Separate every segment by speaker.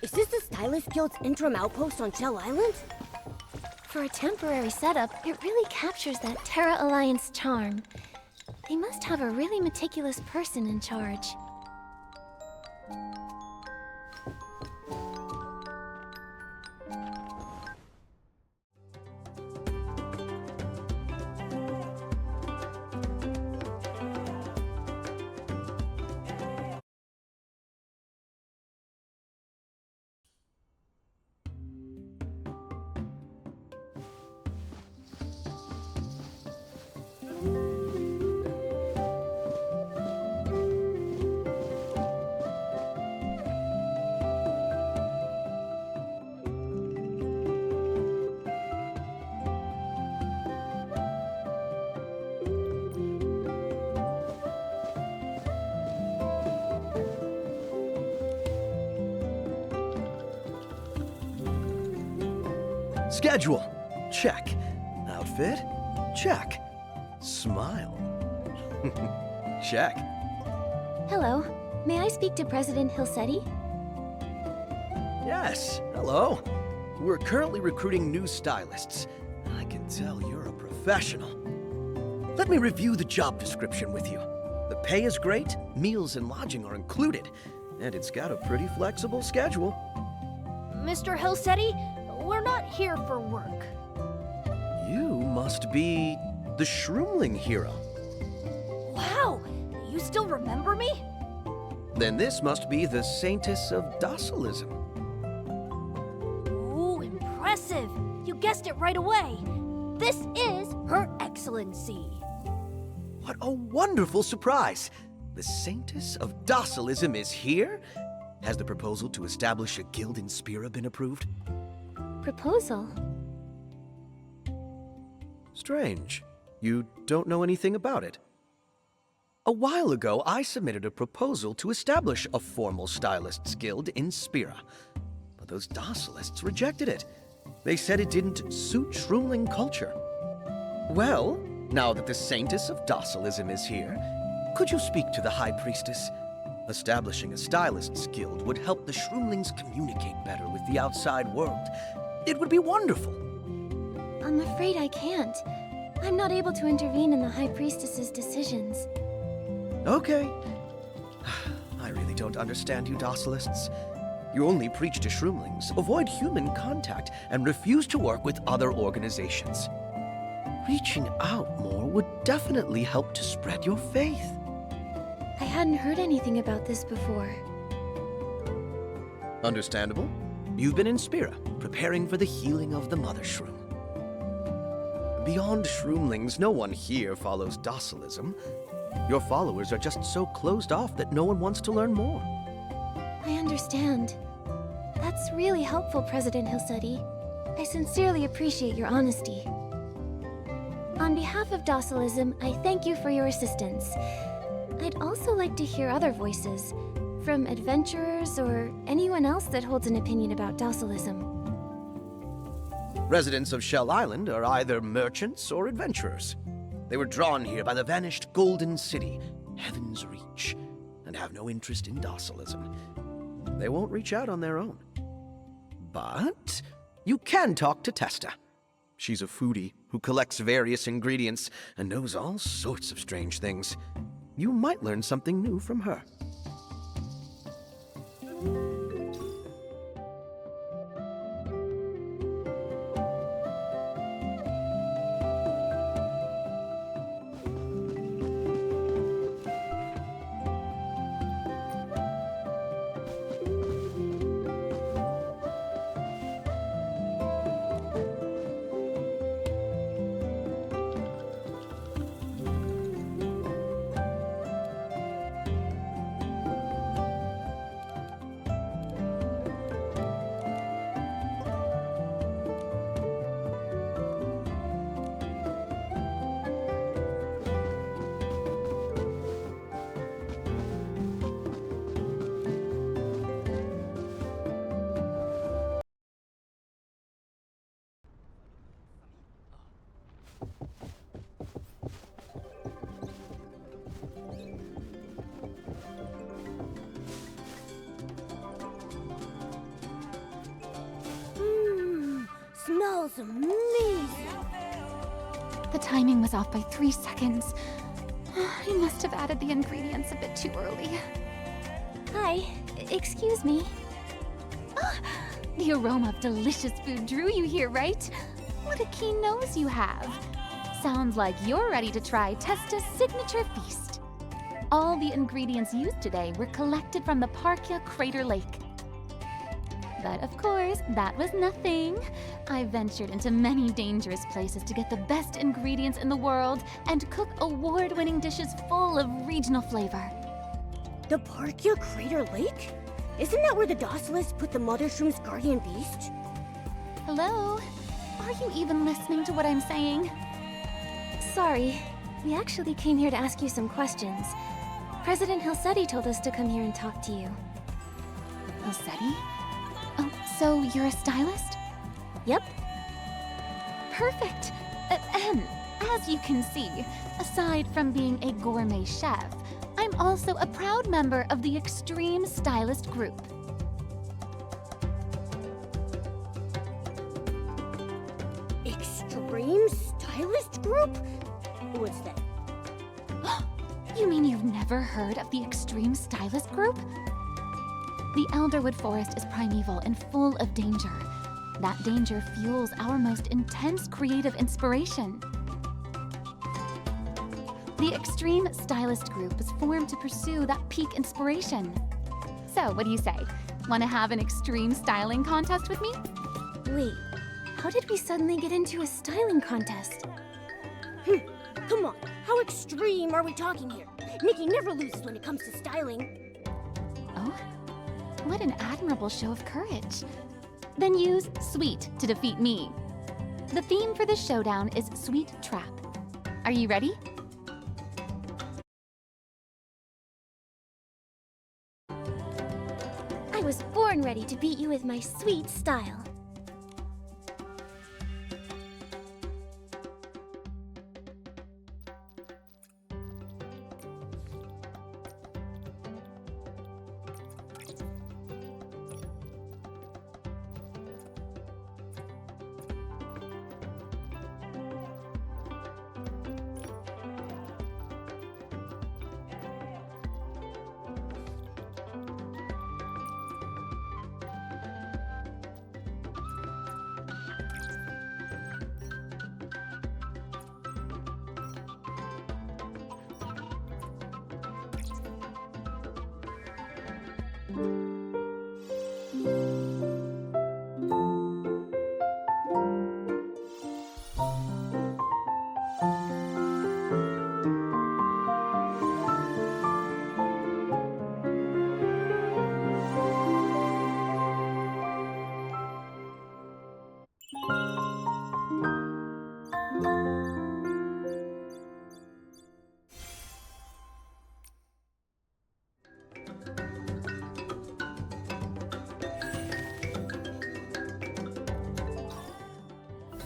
Speaker 1: Is this the Stylist Guild's interim outpost on Shell Island?
Speaker 2: For a temporary setup, it really captures that Terra Alliance charm. They must have a really meticulous person in charge.
Speaker 3: Schedule. Check. Outfit. Check. Smile. Check.
Speaker 2: Hello. May I speak to President Hilsetti?
Speaker 3: Yes. Hello. We're currently recruiting new stylists. I can tell you're a professional. Let me review the job description with you. The pay is great, meals and lodging are included, and it's got a pretty flexible schedule.
Speaker 4: Mr. Hilsetti, we're not here for work.
Speaker 3: You must be the Shroomling hero.
Speaker 4: Wow, you still remember me?
Speaker 3: Then this must be the Saintess of Docilism.
Speaker 4: Ooh, impressive. You guessed it right away. This is Her Excellency.
Speaker 3: What a wonderful surprise! The Saintess of Docilism is here? Has the proposal to establish a guild in Spira been approved?
Speaker 2: Proposal?
Speaker 3: Strange. You don't know anything about it. A while ago, I submitted a proposal to establish a formal stylists guild in Spira. But those docilists rejected it. They said it didn't suit Shroomling culture. Well, now that the Saintess of Docilism is here, could you speak to the High Priestess? Establishing a stylists guild would help the Shroomlings communicate better with the outside world. It would be wonderful.
Speaker 2: I'm afraid I can't. I'm not able to intervene in the High Priestess's decisions.
Speaker 3: Okay. I really don't understand you docilists. You only preach to Shroomlings, avoid human contact, and refuse to work with other organizations. Reaching out more would definitely help to spread your faith.
Speaker 2: I hadn't heard anything about this before.
Speaker 3: Understandable. You've been in Spira, preparing for the healing of the Mother Shroom. Beyond Shroomlings, no one here follows docilism. Your followers are just so closed off that no one wants to learn more.
Speaker 2: I understand. That's really helpful, President Hilsetti. I sincerely appreciate your honesty. On behalf of docilism, I thank you for your assistance. I'd also like to hear other voices, from adventurers or anyone else that holds an opinion about docilism.
Speaker 3: Residents of Shell Island are either merchants or adventurers. They were drawn here by the vanished Golden City, Heaven's Reach, and have no interest in docilism. They won't reach out on their own. But you can talk to Testa. She's a foodie who collects various ingredients and knows all sorts of strange things. You might learn something new from her.
Speaker 1: smells amazing.
Speaker 5: The timing was off by 3 seconds. I must have added the ingredients a bit too early.
Speaker 2: Hi, excuse me.
Speaker 5: The aroma of delicious food drew you here, right? What a keen nose you have. Sounds like you're ready to try Testa's signature feast. All the ingredients used today were collected from the Parkia Crater Lake. But of course, that was nothing. I ventured into many dangerous places to get the best ingredients in the world and cook award-winning dishes full of regional flavor.
Speaker 1: The Parkia Crater Lake? Isn't that where the docilists put the mother shroom's guardian beast?
Speaker 5: Hello? Are you even listening to what I'm saying?
Speaker 2: Sorry, we actually came here to ask you some questions. President Hilsetti told us to come here and talk to you.
Speaker 5: Hilsetti? Oh, so you're a stylist?
Speaker 2: Yep.
Speaker 5: Perfect! As you can see, aside from being a gourmet chef, I'm also a proud member of the Extreme Stylist Group.
Speaker 1: Extreme Stylist Group? What's that?
Speaker 5: You mean you've never heard of the Extreme Stylist Group? The Elderwood Forest is primeval and full of danger. That danger fuels our most intense creative inspiration. The Extreme Stylist Group was formed to pursue that peak inspiration. So, what do you say? Want to have an extreme styling contest with me?
Speaker 2: Wait, how did we suddenly get into a styling contest?
Speaker 1: Come on, how extreme are we talking here? Nikki never loses when it comes to styling.
Speaker 5: Oh? What an admirable show of courage. Then use sweet to defeat me. The theme for this showdown is Sweet Trap. Are you ready?
Speaker 2: I was born ready to beat you with my sweet style.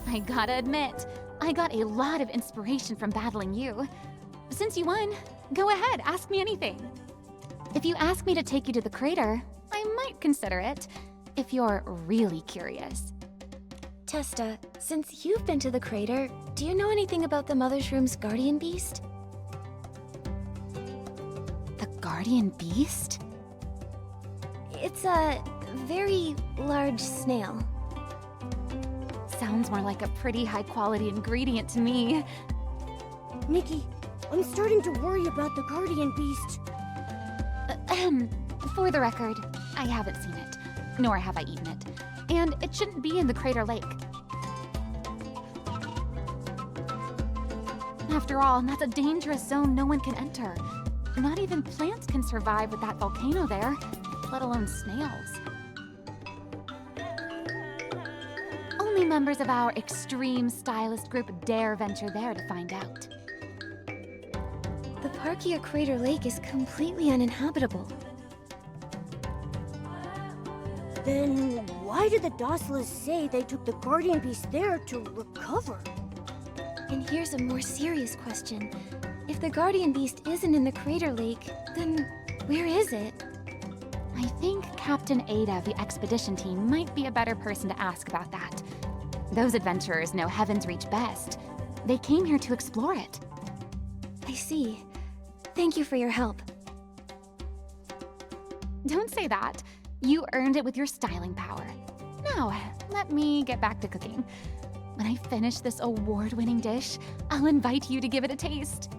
Speaker 5: I gotta admit, I got a lot of inspiration from battling you. Since you won, go ahead, ask me anything. If you ask me to take you to the crater, I might consider it, if you're really curious.
Speaker 2: Testa, since you've been to the crater, do you know anything about the Mother Shroom's guardian beast?
Speaker 5: The guardian beast?
Speaker 2: It's a very large snail.
Speaker 5: Sounds more like a pretty high-quality ingredient to me.
Speaker 1: Nikki, I'm starting to worry about the guardian beast.
Speaker 5: For the record, I haven't seen it, nor have I eaten it. And it shouldn't be in the crater lake. After all, that's a dangerous zone no one can enter. Not even plants can survive with that volcano there, let alone snails. Only members of our Extreme Stylist Group dare venture there to find out.
Speaker 2: The Parkia Crater Lake is completely uninhabitable.
Speaker 1: Then why did the docilists say they took the guardian beast there to recover?
Speaker 2: And here's a more serious question. If the guardian beast isn't in the crater lake, then where is it?
Speaker 5: I think Captain Ada of the expedition team might be a better person to ask about that. Those adventurers know Heaven's Reach best. They came here to explore it.
Speaker 2: I see. Thank you for your help.
Speaker 5: Don't say that. You earned it with your styling power. Now, let me get back to cooking. When I finish this award-winning dish, I'll invite you to give it a taste.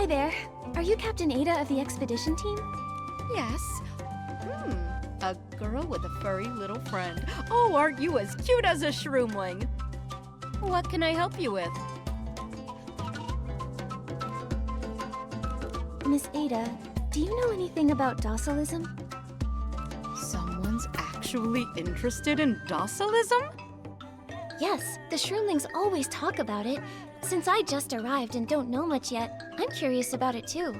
Speaker 2: Hi there. Are you Captain Ada of the expedition team?
Speaker 6: Yes. A girl with a furry little friend. Oh, aren't you as cute as a shroomling? What can I help you with?
Speaker 2: Miss Ada, do you know anything about docilism?
Speaker 6: Someone's actually interested in docilism?
Speaker 2: Yes, the shroomlings always talk about it. Since I just arrived and don't know much yet, I'm curious about it too.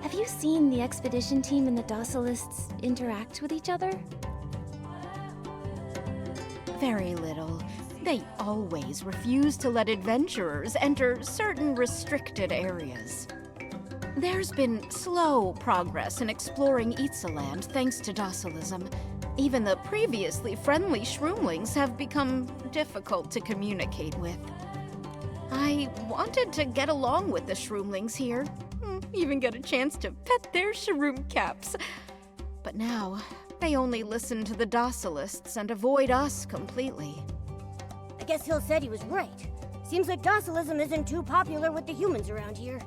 Speaker 2: Have you seen the expedition team and the docilists interact with each other?
Speaker 6: Very little. They always refuse to let adventurers enter certain restricted areas. There's been slow progress in exploring Itzaland thanks to docilism. Even the previously friendly shroomlings have become difficult to communicate with. I wanted to get along with the shroomlings here, even get a chance to pet their shroom caps. But now, they only listen to the docilists and avoid us completely.
Speaker 1: guess Hill said he was right. Seems like docilism isn't too popular with the humans around here.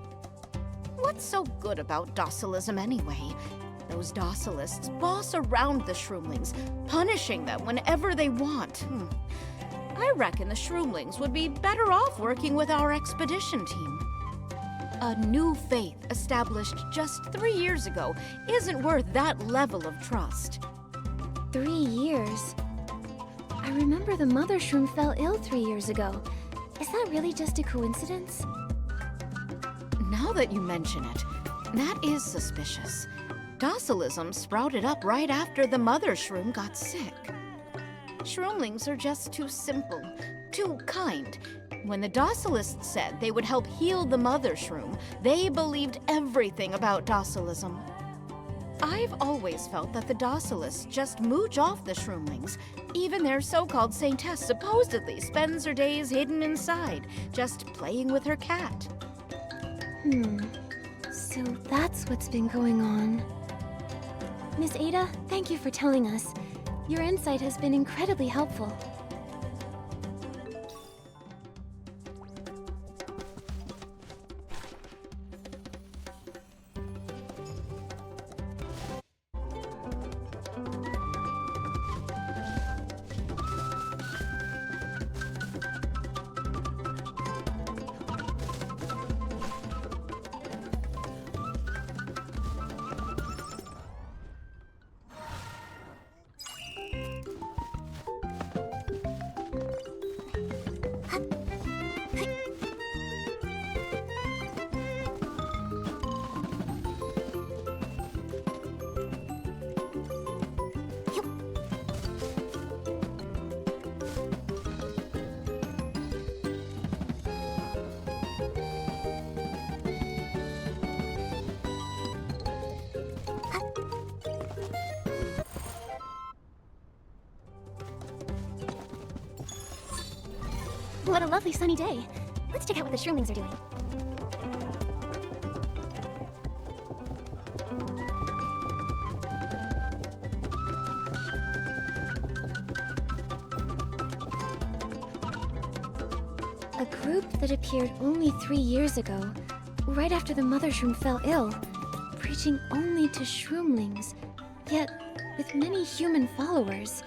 Speaker 6: What's so good about docilism anyway? Those docilists boss around the shroomlings, punishing them whenever they want. I reckon the shroomlings would be better off working with our expedition team. A new faith established just 3 years ago isn't worth that level of trust.
Speaker 2: 3 years? I remember the mother shroom fell ill 3 years ago. Is that really just a coincidence?
Speaker 6: Now that you mention it, that is suspicious. Docilism sprouted up right after the mother shroom got sick. Shroomlings are just too simple, too kind. When the docilists said they would help heal the mother shroom, they believed everything about docilism. I've always felt that the docilists just mooch off the shroomlings. Even their so-called saintess supposedly spends her days hidden inside, just playing with her cat.
Speaker 2: So that's what's been going on. Miss Ada, thank you for telling us. Your insight has been incredibly helpful. What a lovely sunny day. Let's check out what the shroomlings are doing. A group that appeared only 3 years ago, right after the mother shroom fell ill, preaching only to shroomlings, yet with many human followers.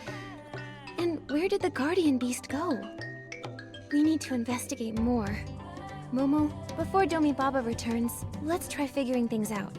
Speaker 2: And where did the guardian beast go? We need to investigate more. Momo, before Domi Baba returns, let's try figuring things out.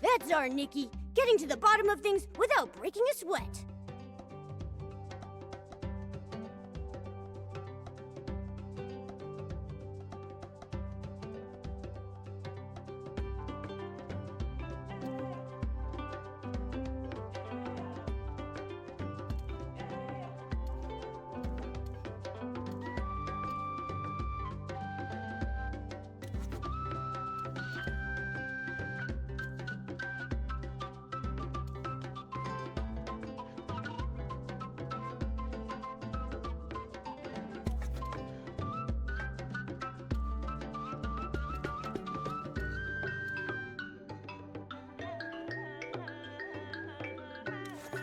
Speaker 1: That's our Nikki, getting to the bottom of things without breaking a sweat.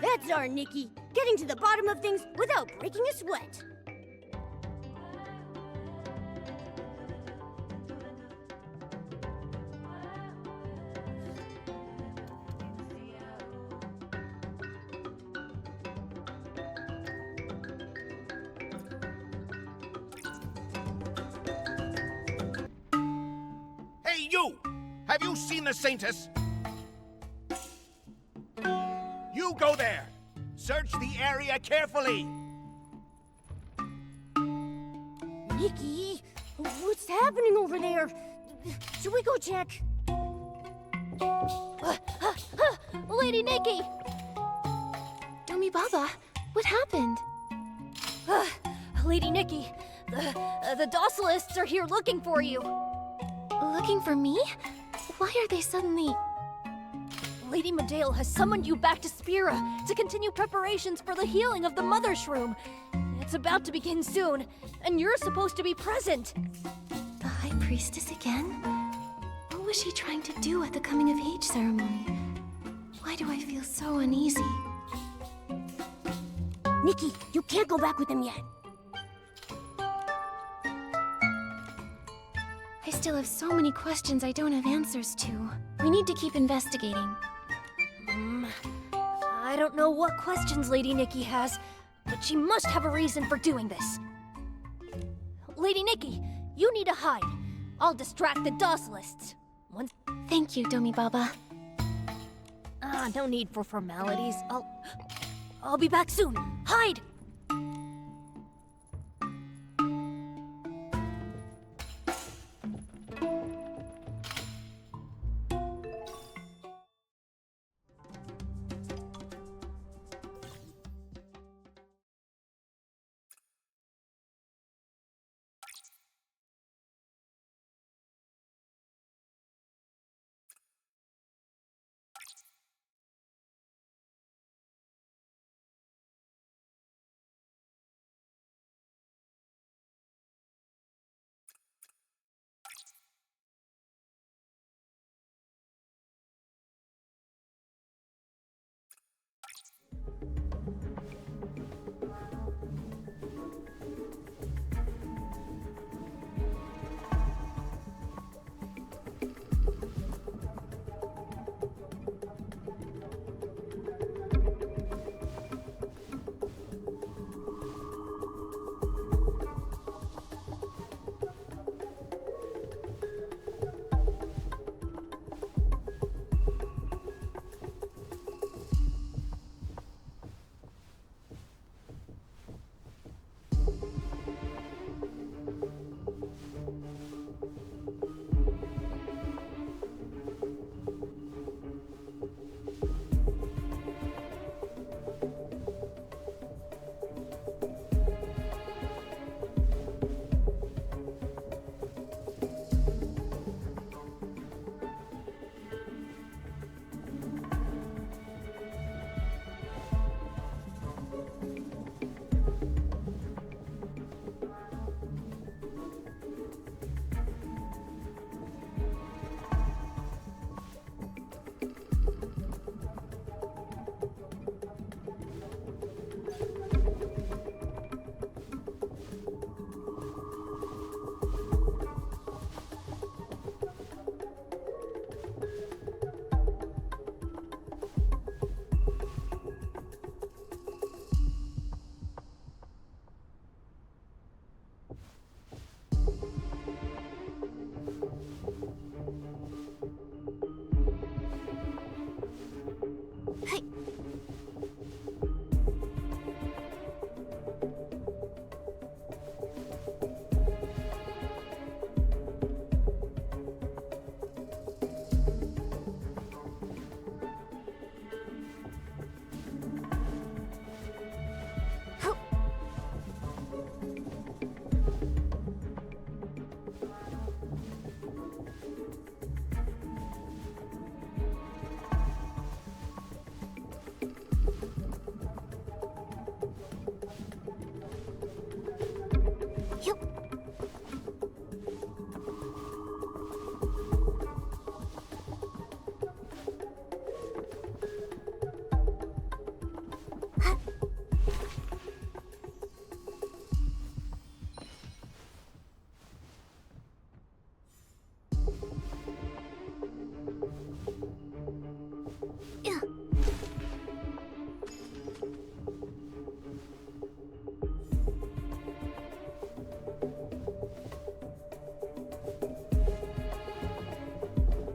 Speaker 1: That's our Nikki, getting to the bottom of things without breaking a sweat.
Speaker 7: Hey, you! Have you seen the Saintess? You go there! Search the area carefully!
Speaker 1: Nikki, what's happening over there? Should we go check?
Speaker 4: Lady Nikki!
Speaker 2: Domi Baba, what happened?
Speaker 4: Lady Nikki, The docilists are here looking for you.
Speaker 2: Looking for me? Why are they suddenly...
Speaker 4: Lady Medale has summoned you back to Spira to continue preparations for the healing of the Mother Shroom. It's about to begin soon, and you're supposed to be present.
Speaker 2: The High Priestess again? What was she trying to do at the coming-of-age ceremony? Why do I feel so uneasy?
Speaker 1: Nikki, you can't go back with them yet.
Speaker 2: I still have so many questions I don't have answers to. We need to keep investigating.
Speaker 4: I don't know what questions Lady Nikki has, but she must have a reason for doing this. Lady Nikki, you need to hide. I'll distract the docilists.
Speaker 2: Thank you, Domi Baba.
Speaker 4: No need for formalities. I'll be back soon. Hide!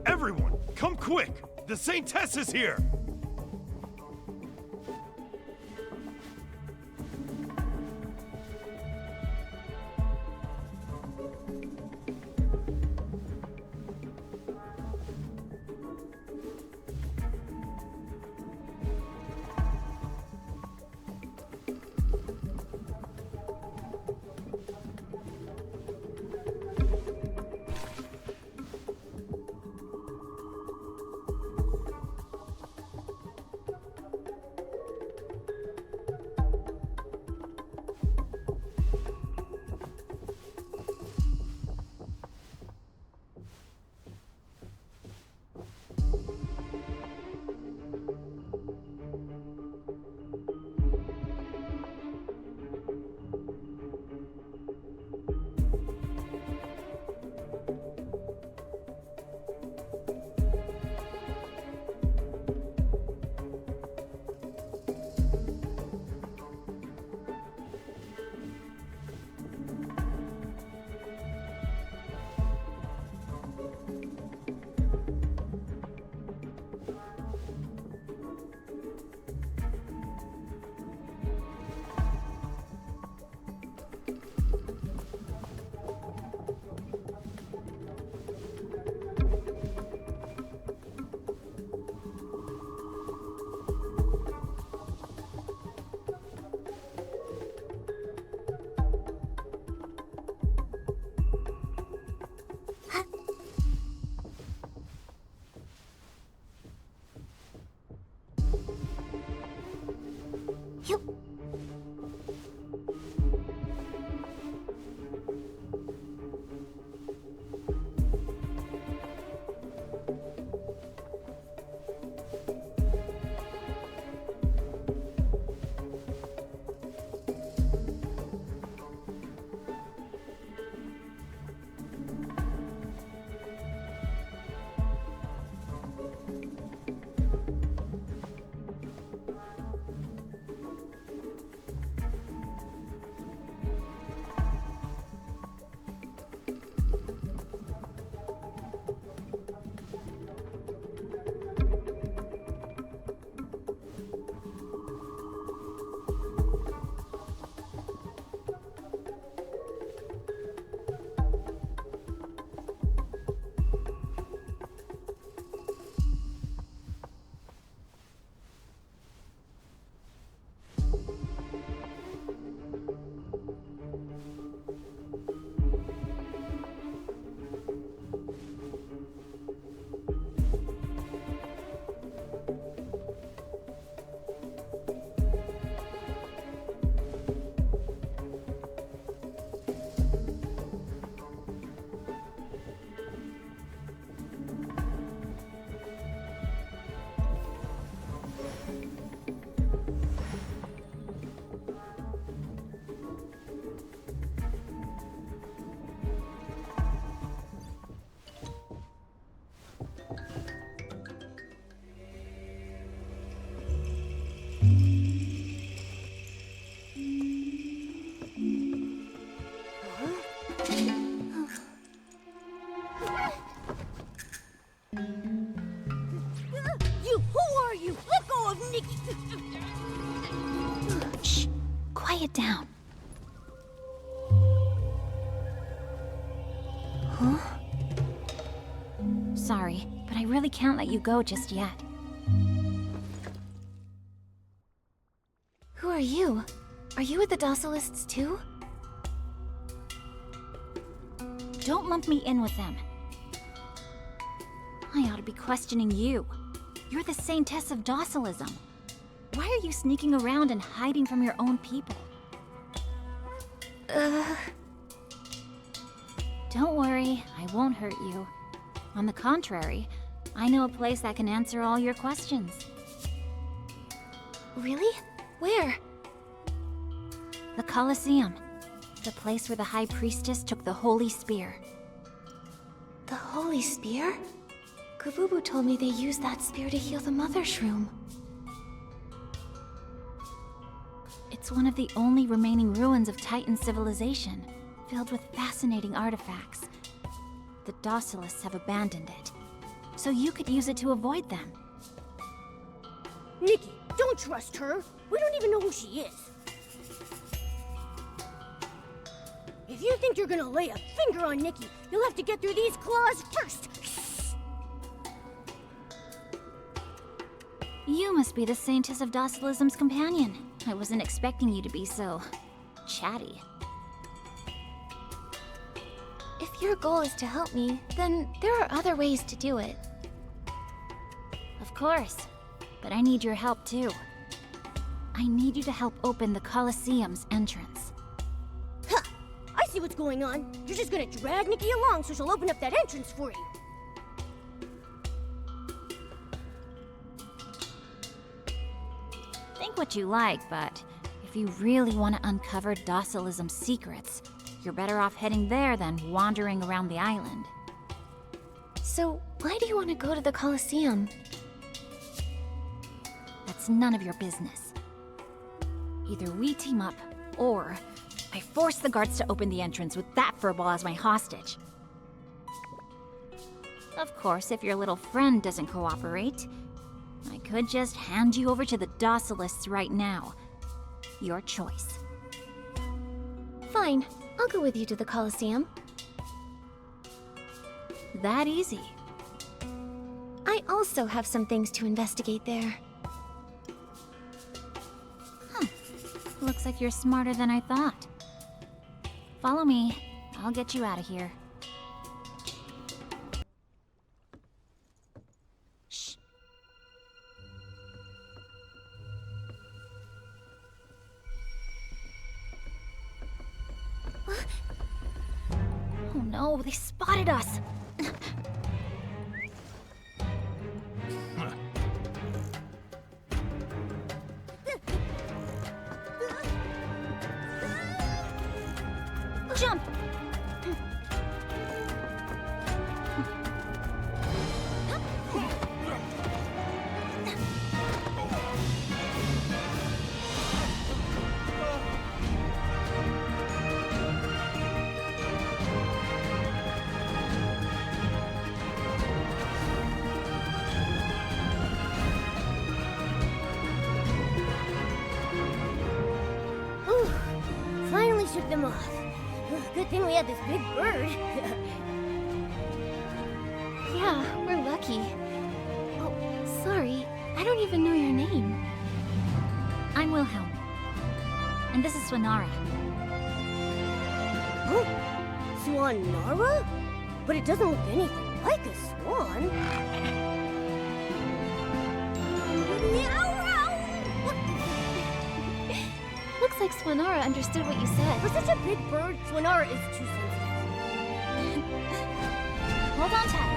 Speaker 8: Everyone, come quick! The Saint Tess is here!
Speaker 2: quiet down. Huh? Sorry, but I really can't let you go just yet. Who are you? Are you with the docilists too? Don't lump me in with them. I ought to be questioning you. You're the saintess of docilism. Why are you sneaking around and hiding from your own people? Don't worry, I won't hurt you. On the contrary, I know a place that can answer all your questions. Really? Where? The Colosseum. The place where the High Priestess took the Holy Spear. The Holy Spear? Kavubu told me they used that spear to heal the Mother Shroom. It's one of the only remaining ruins of Titan civilization, filled with fascinating artifacts. The docilists have abandoned it, so you could use it to avoid them.
Speaker 1: Nikki, don't trust her. We don't even know who she is. If you think you're gonna lay a finger on Nikki, you'll have to get through these claws first.
Speaker 2: You must be the Saintess of Docilism's companion. I wasn't expecting you to be so chatty. If your goal is to help me, then there are other ways to do it. Of course, but I need your help too. I need you to help open the Colosseum's entrance.
Speaker 1: Ha! I see what's going on. You're just gonna drag Nikki along so she'll open up that entrance for you.
Speaker 2: Think what you like, but if you really want to uncover docilism's secrets, you're better off heading there than wandering around the island. So, why do you want to go to the Colosseum? That's none of your business. Either we team up, or I force the guards to open the entrance with that furball as my hostage. Of course, if your little friend doesn't cooperate, I could just hand you over to the docilists right now. Your choice. Fine, I'll go with you to the Colosseum. That easy. I also have some things to investigate there. Looks like you're smarter than I thought. Follow me. I'll get you out of here. Shh. Oh no, they spotted us! Jump!
Speaker 1: Ooh, finally shook them off. Good thing we had this big bird.
Speaker 2: Yeah, we're lucky. Oh, sorry. I don't even know your name. I'm Wilhelm. And this is Swanara.
Speaker 1: Huh? Swanara? But it doesn't look anything like a swan.
Speaker 2: Looks like Swanara understood what you said.
Speaker 1: For such a big bird, Swanara is too sensitive.
Speaker 2: Hold on tight.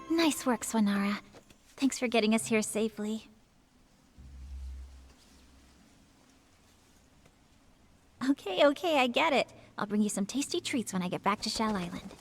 Speaker 2: Nice work, Swanara. Thanks for getting us here safely. Okay, I get it. I'll bring you some tasty treats when I get back to Shell Island.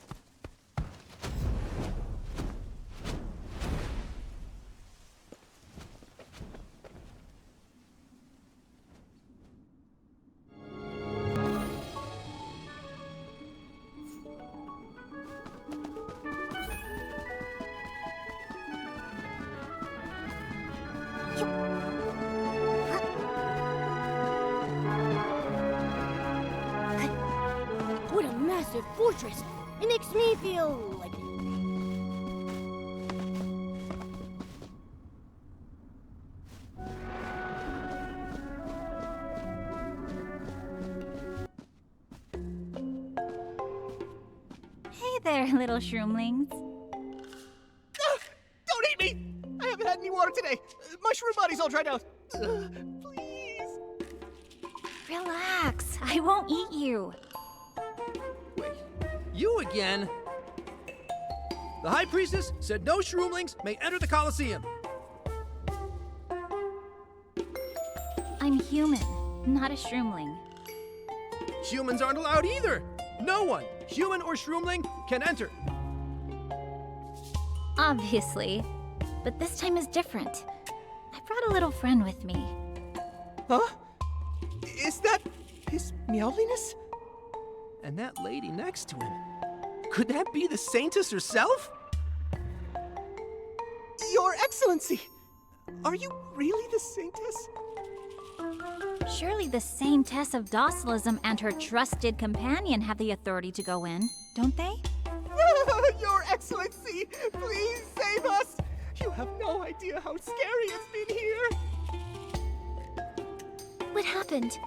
Speaker 1: What a massive fortress! It makes me feel like...
Speaker 2: Hey there, little shroomlings.
Speaker 9: Don't eat me! I haven't had any water today. My shroom body's all dried out. Please.
Speaker 2: Relax, I won't eat you.
Speaker 9: Wait, you again? The High Priestess said no shroomlings may enter the Colosseum.
Speaker 2: I'm human, not a shroomling.
Speaker 9: Humans aren't allowed either. No one, human or shroomling, can enter.
Speaker 2: Obviously, but this time is different. I brought a little friend with me.
Speaker 9: Huh? Is that his meowliness? And that lady next to him. Could that be the Saintess herself? Your Excellency! Are you really the Saintess?
Speaker 2: Surely the Saintess of Docilism and her trusted companion have the authority to go in, don't they?
Speaker 9: Your Excellency! Please save us! You have no idea how scary it's been here!
Speaker 2: What happened?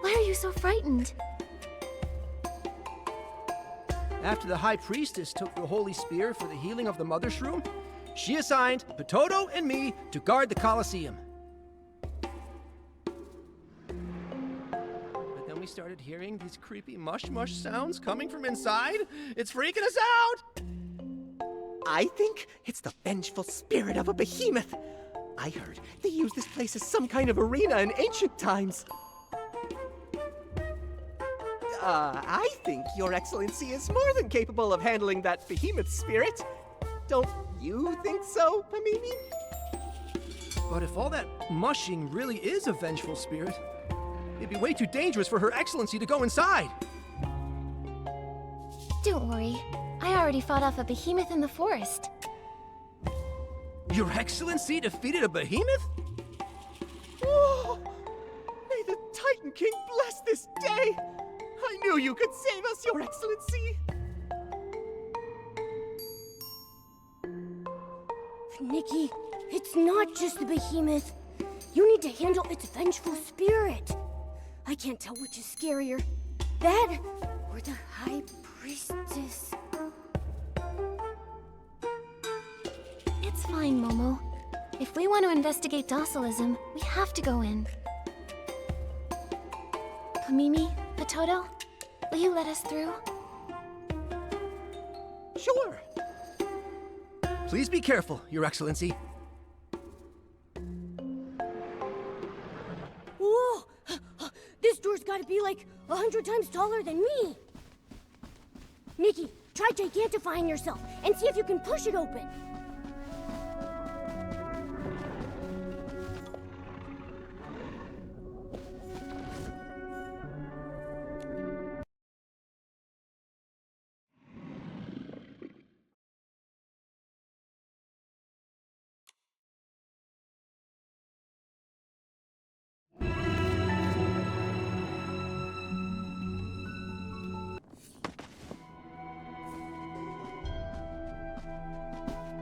Speaker 2: Why are you so frightened?
Speaker 9: After the High Priestess took the Holy Spear for the healing of the Mother Shroom, she assigned Potato and me to guard the Colosseum. But then we started hearing these creepy mush-mush sounds coming from inside. It's freaking us out! I think it's the vengeful spirit of a behemoth. I heard they used this place as some kind of arena in ancient times. I think Your Excellency is more than capable of handling that behemoth spirit. Don't you think so, Pamimi? But if all that mushing really is a vengeful spirit, it'd be way too dangerous for Her Excellency to go inside.
Speaker 2: Don't worry. I already fought off a behemoth in the forest.
Speaker 9: Your Excellency defeated a behemoth? Whoa! May the Titan King bless this day! I knew you could save us, Your Excellency!
Speaker 1: Nikki, it's not just the behemoth. You need to handle its vengeful spirit. I can't tell which is scarier. That or the High Priestess.
Speaker 2: It's fine, Momo. If we want to investigate docilism, we have to go in. Kamimi, Potato, will you let us through?
Speaker 9: Sure. Please be careful, Your Excellency.
Speaker 1: Whoa! This door's gotta be like 100 times taller than me. Nikki, try gigantifying yourself and see if you can push it open.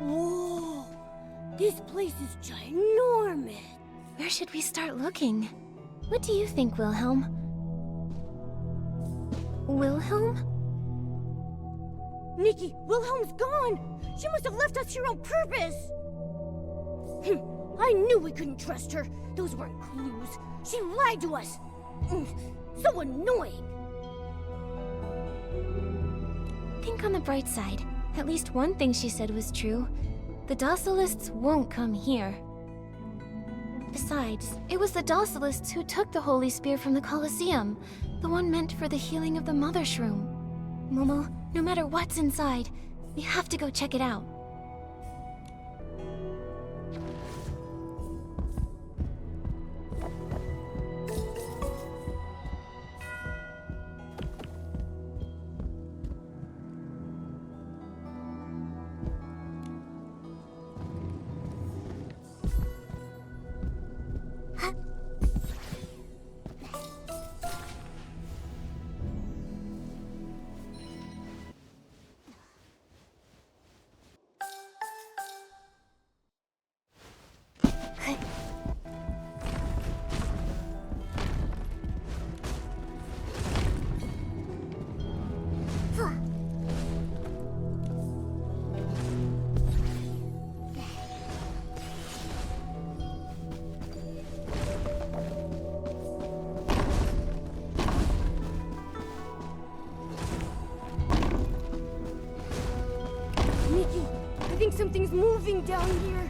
Speaker 1: Whoa! This place is ginormous.
Speaker 2: Where should we start looking? What do you think, Wilhelm? Wilhelm?
Speaker 1: Nikki, Wilhelm's gone! She must have left us here on purpose! I knew we couldn't trust her. Those weren't clues. She lied to us. So annoying.
Speaker 2: Think on the bright side. At least one thing she said was true. The docilists won't come here. Besides, it was the docilists who took the Holy Spear from the Colosseum, the one meant for the healing of the Mother Shroom. Momo, no matter what's inside, we have to go check it out.
Speaker 1: I think something's moving down here.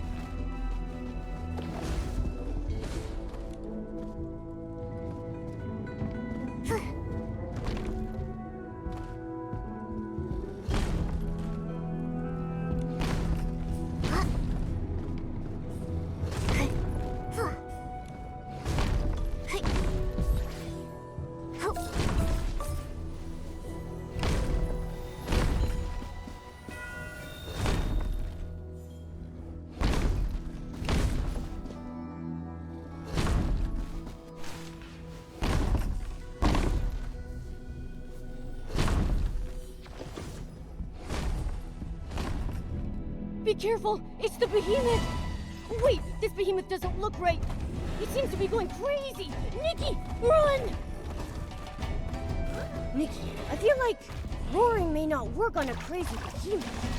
Speaker 1: Be careful! It's the behemoth! Wait, this behemoth doesn't look right! It seems to be going crazy! Nikki, run! Nikki, I feel like roaring may not work on a crazy behemoth.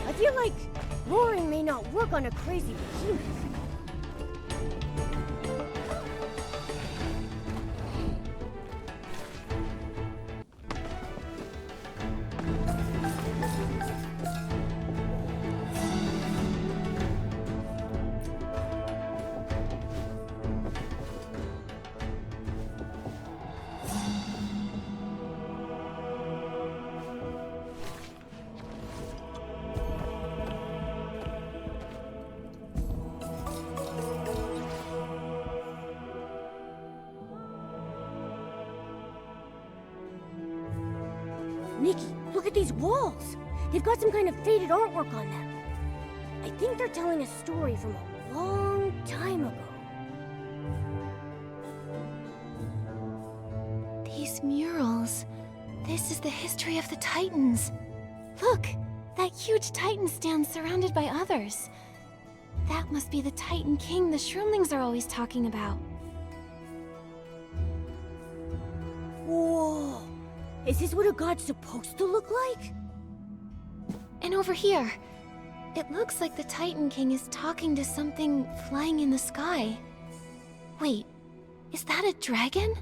Speaker 1: I feel like roaring may not work on a crazy behemoth. Nikki, look at these walls! They've got some kind of faded artwork on them. I think they're telling a story from a long time ago.
Speaker 2: These murals. This is the history of the Titans. Look! That huge Titan stands surrounded by others. That must be the Titan King the Shroomlings are always talking about.
Speaker 1: Whoa! Is this what a god's supposed to look like?
Speaker 2: And over here, it looks like the Titan King is talking to something flying in the sky. Wait, is that a dragon?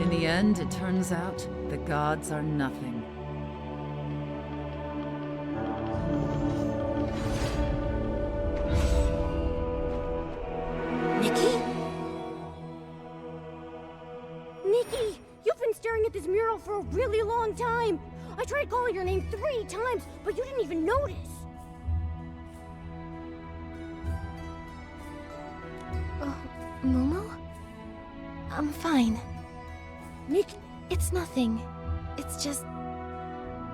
Speaker 10: In the end, it turns out, the gods are nothing.
Speaker 1: Nikki? Nikki, you've been staring at this mural for a really long time. I tried calling your name 3 times, but you didn't even notice.
Speaker 2: Momo? I'm fine.
Speaker 1: Nick?
Speaker 2: It's nothing. It's just...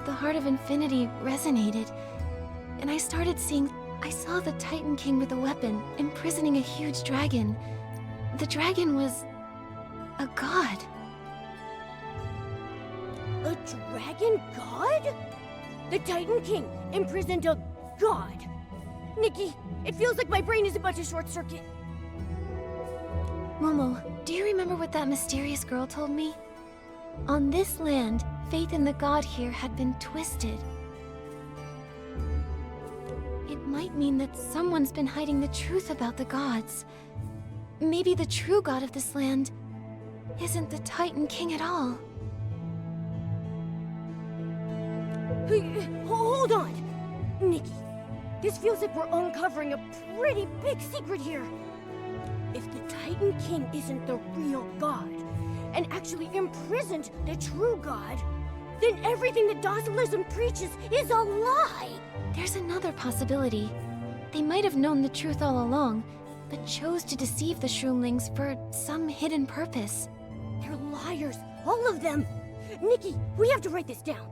Speaker 2: the Heart of Infinity resonated, and I started seeing... I saw the Titan King with a weapon, imprisoning a huge dragon. The dragon was... a god.
Speaker 1: A dragon god? The Titan King imprisoned a god. Nikki, it feels like my brain is about to short circuit.
Speaker 2: Momo, do you remember what that mysterious girl told me? On this land, faith in the god here had been twisted. It might mean that someone's been hiding the truth about the gods. Maybe the true god of this land isn't the Titan King at all.
Speaker 1: Hey, hold on! Nikki, this feels like we're uncovering a pretty big secret here. If the Titan King isn't the real god, and actually imprisoned the true god, then everything that docilism preaches is a lie!
Speaker 2: There's another possibility. They might have known the truth all along, but chose to deceive the shroomlings for some hidden purpose.
Speaker 1: They're liars, all of them! Nikki, we have to write this down.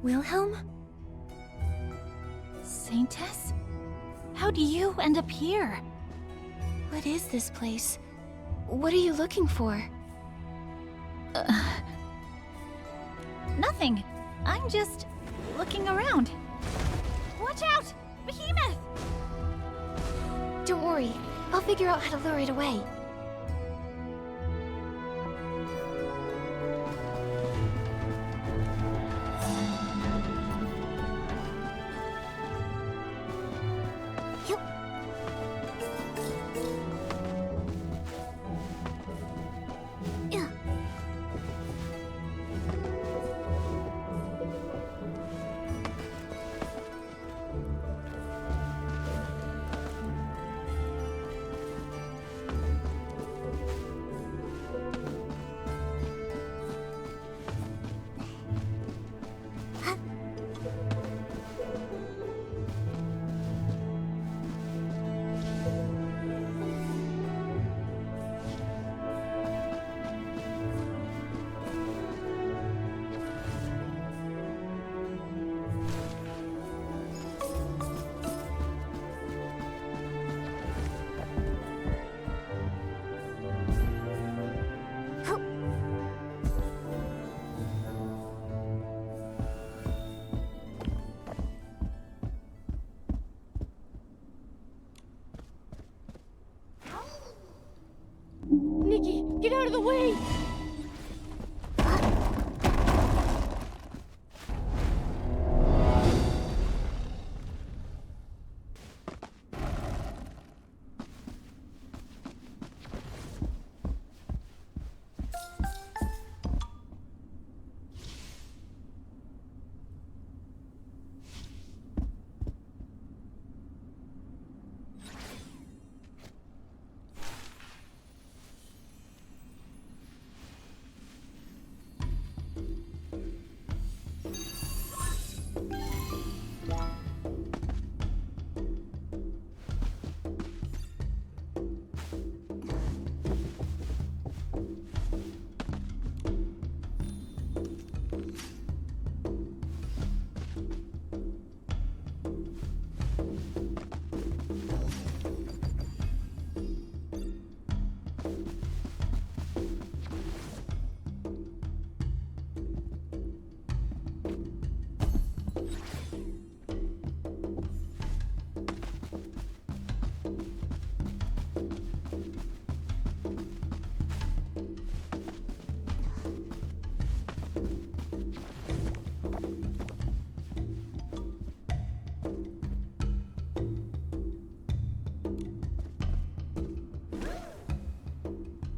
Speaker 2: Wilhelm?
Speaker 5: Saintess? How do you end up here?
Speaker 2: What is this place? What are you looking for?
Speaker 5: Nothing. I'm just looking around. Watch out! Behemoth!
Speaker 2: Don't worry. I'll figure out how to lure it away.
Speaker 1: Nikki, get out of the way!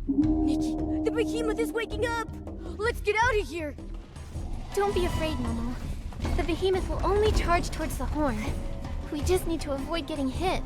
Speaker 1: Nikki, the behemoth is waking up! Let's get out of here!
Speaker 2: Don't be afraid, Momo. The behemoth will only charge towards the horn. We just need to avoid getting hit.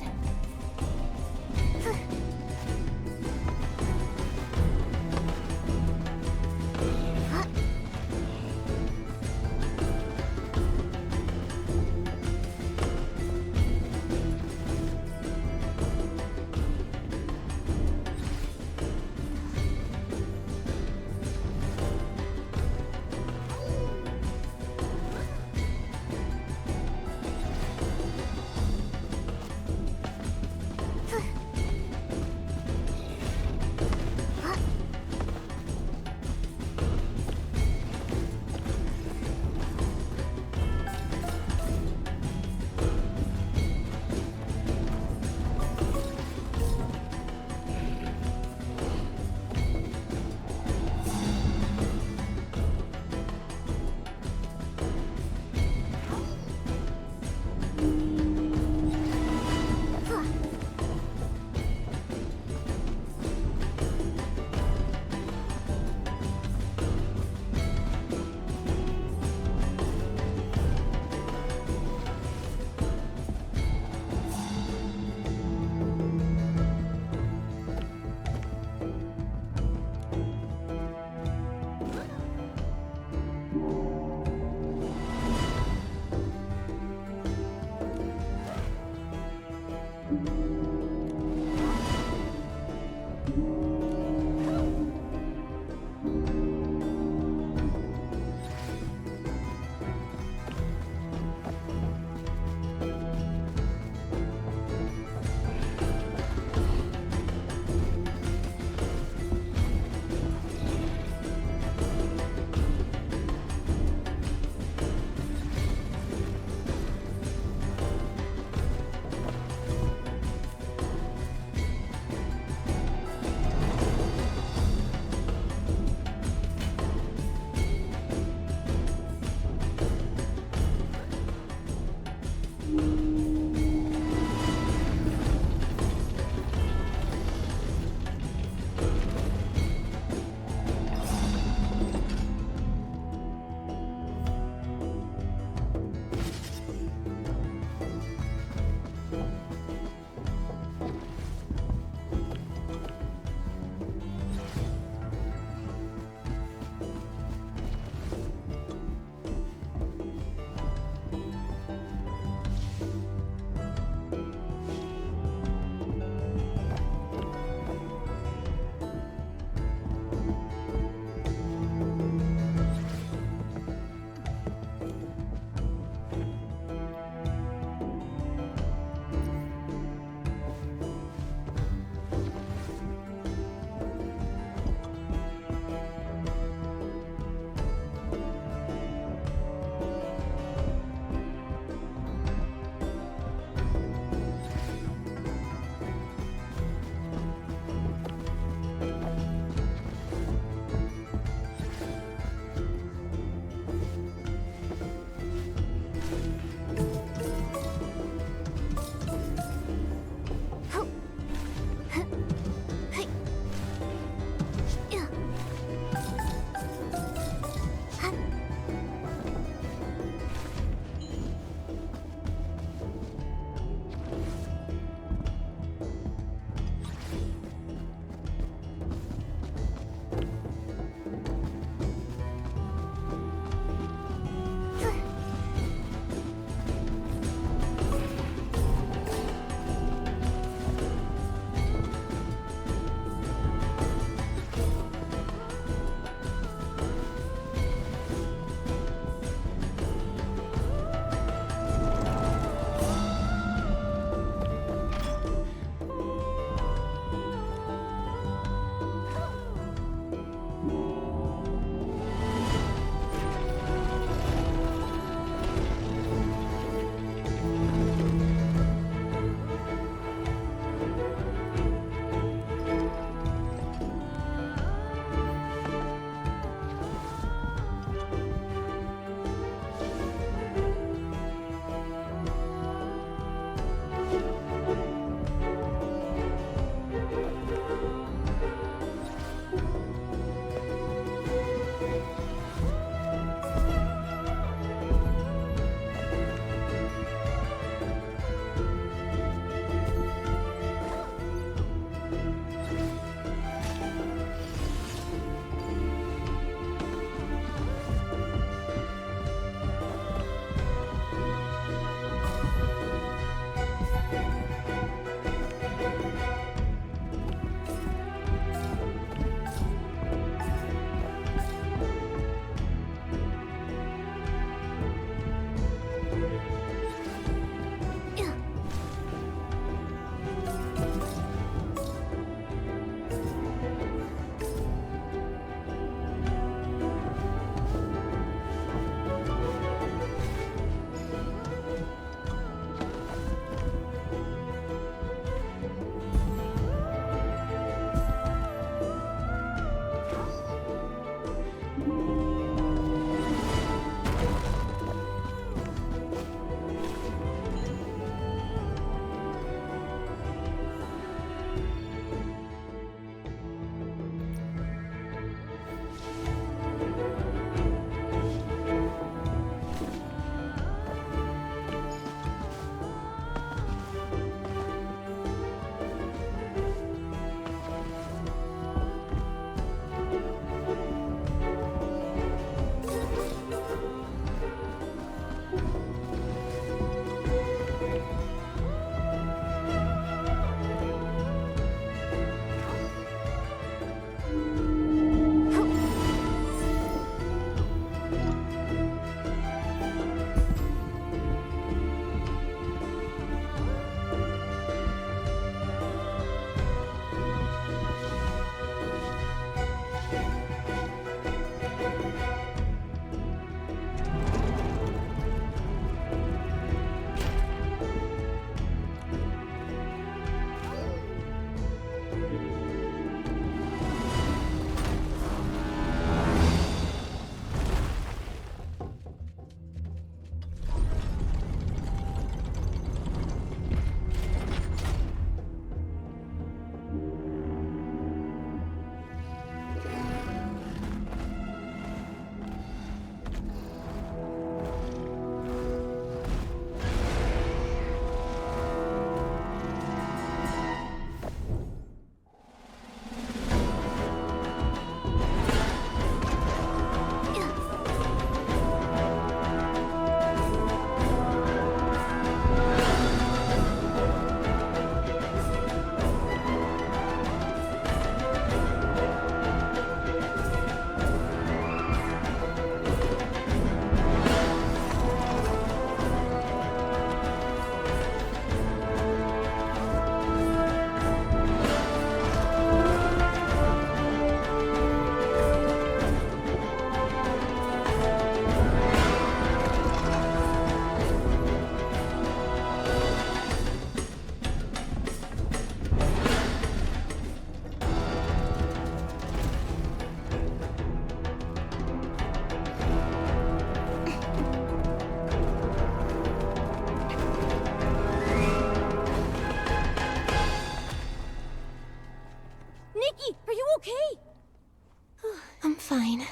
Speaker 2: fine.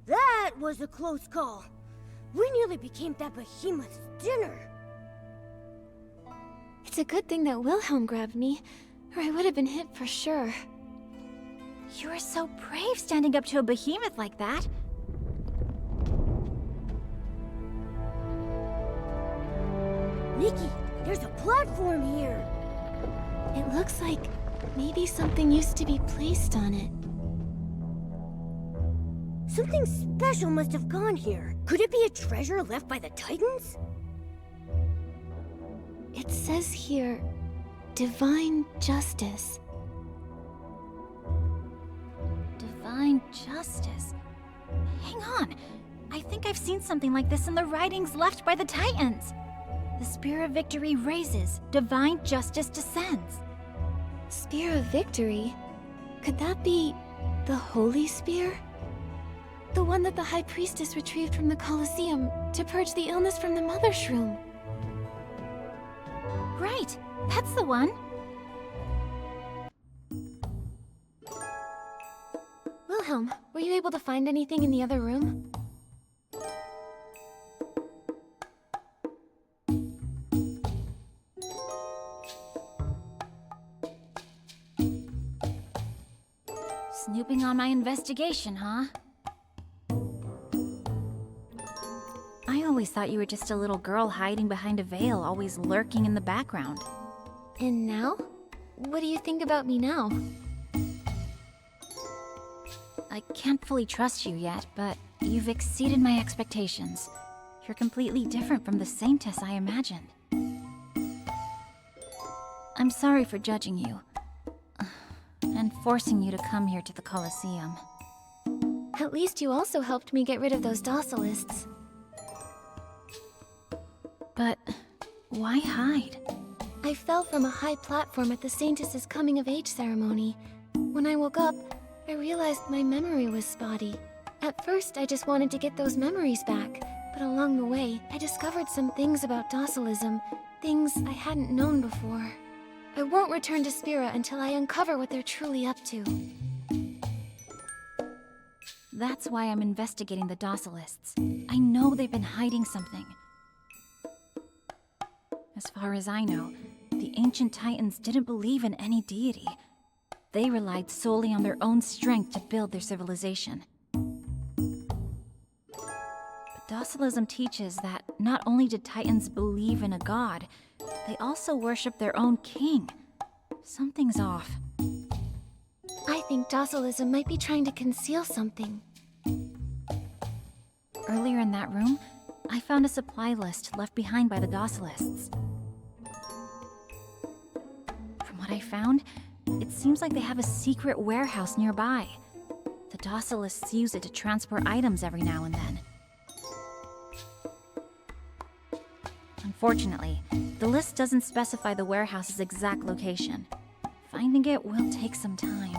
Speaker 1: That was a close call. We nearly became that behemoth's dinner.
Speaker 2: It's a good thing that Wilhelm grabbed me, or I would have been hit for sure.
Speaker 4: You were so brave standing up to a behemoth like that.
Speaker 1: Nikki, there's a platform here.
Speaker 2: It looks like maybe something used to be placed on it.
Speaker 1: Something special must have gone here. Could it be a treasure left by the Titans?
Speaker 2: It says here, Divine Justice.
Speaker 4: Divine justice. Hang on. I think I've seen something like this in the writings left by the Titans. The Spear of Victory raises, divine justice descends.
Speaker 2: Spear of Victory? Could that be the Holy Spear? The one that the High Priestess retrieved from the Colosseum to purge the illness from the Mother Shroom.
Speaker 4: Right, that's the one.
Speaker 2: Wilhelm, were you able to find anything in the other room?
Speaker 4: Snooping on my investigation, huh? I always thought you were just a little girl hiding behind a veil, always lurking in the background.
Speaker 2: And now? What do you think about me now?
Speaker 4: I can't fully trust you yet, but you've exceeded my expectations. You're completely different from the saintess I imagined. I'm sorry for judging you. And forcing you to come here to the Colosseum.
Speaker 2: At least you also helped me get rid of those docilistas.
Speaker 4: But why hide?
Speaker 2: I fell from a high platform at the Saintess's coming-of-age ceremony. When I woke up, I realized my memory was spotty. At first, I just wanted to get those memories back, but along the way, I discovered some things about docilism, things I hadn't known before. I won't return to Spira until I uncover what they're truly up to.
Speaker 4: That's why I'm investigating the docilists. I know they've been hiding something. As far as I know, the ancient Titans didn't believe in any deity. They relied solely on their own strength to build their civilization. But docilism teaches that not only did Titans believe in a god, they also worship their own king. Something's off.
Speaker 2: I think docilism might be trying to conceal something.
Speaker 4: Earlier in that room, I found a supply list left behind by the docilists. From what I found, it seems like they have a secret warehouse nearby. The docilists use it to transport items every now and then. Unfortunately, the list doesn't specify the warehouse's exact location. Finding it will take some time.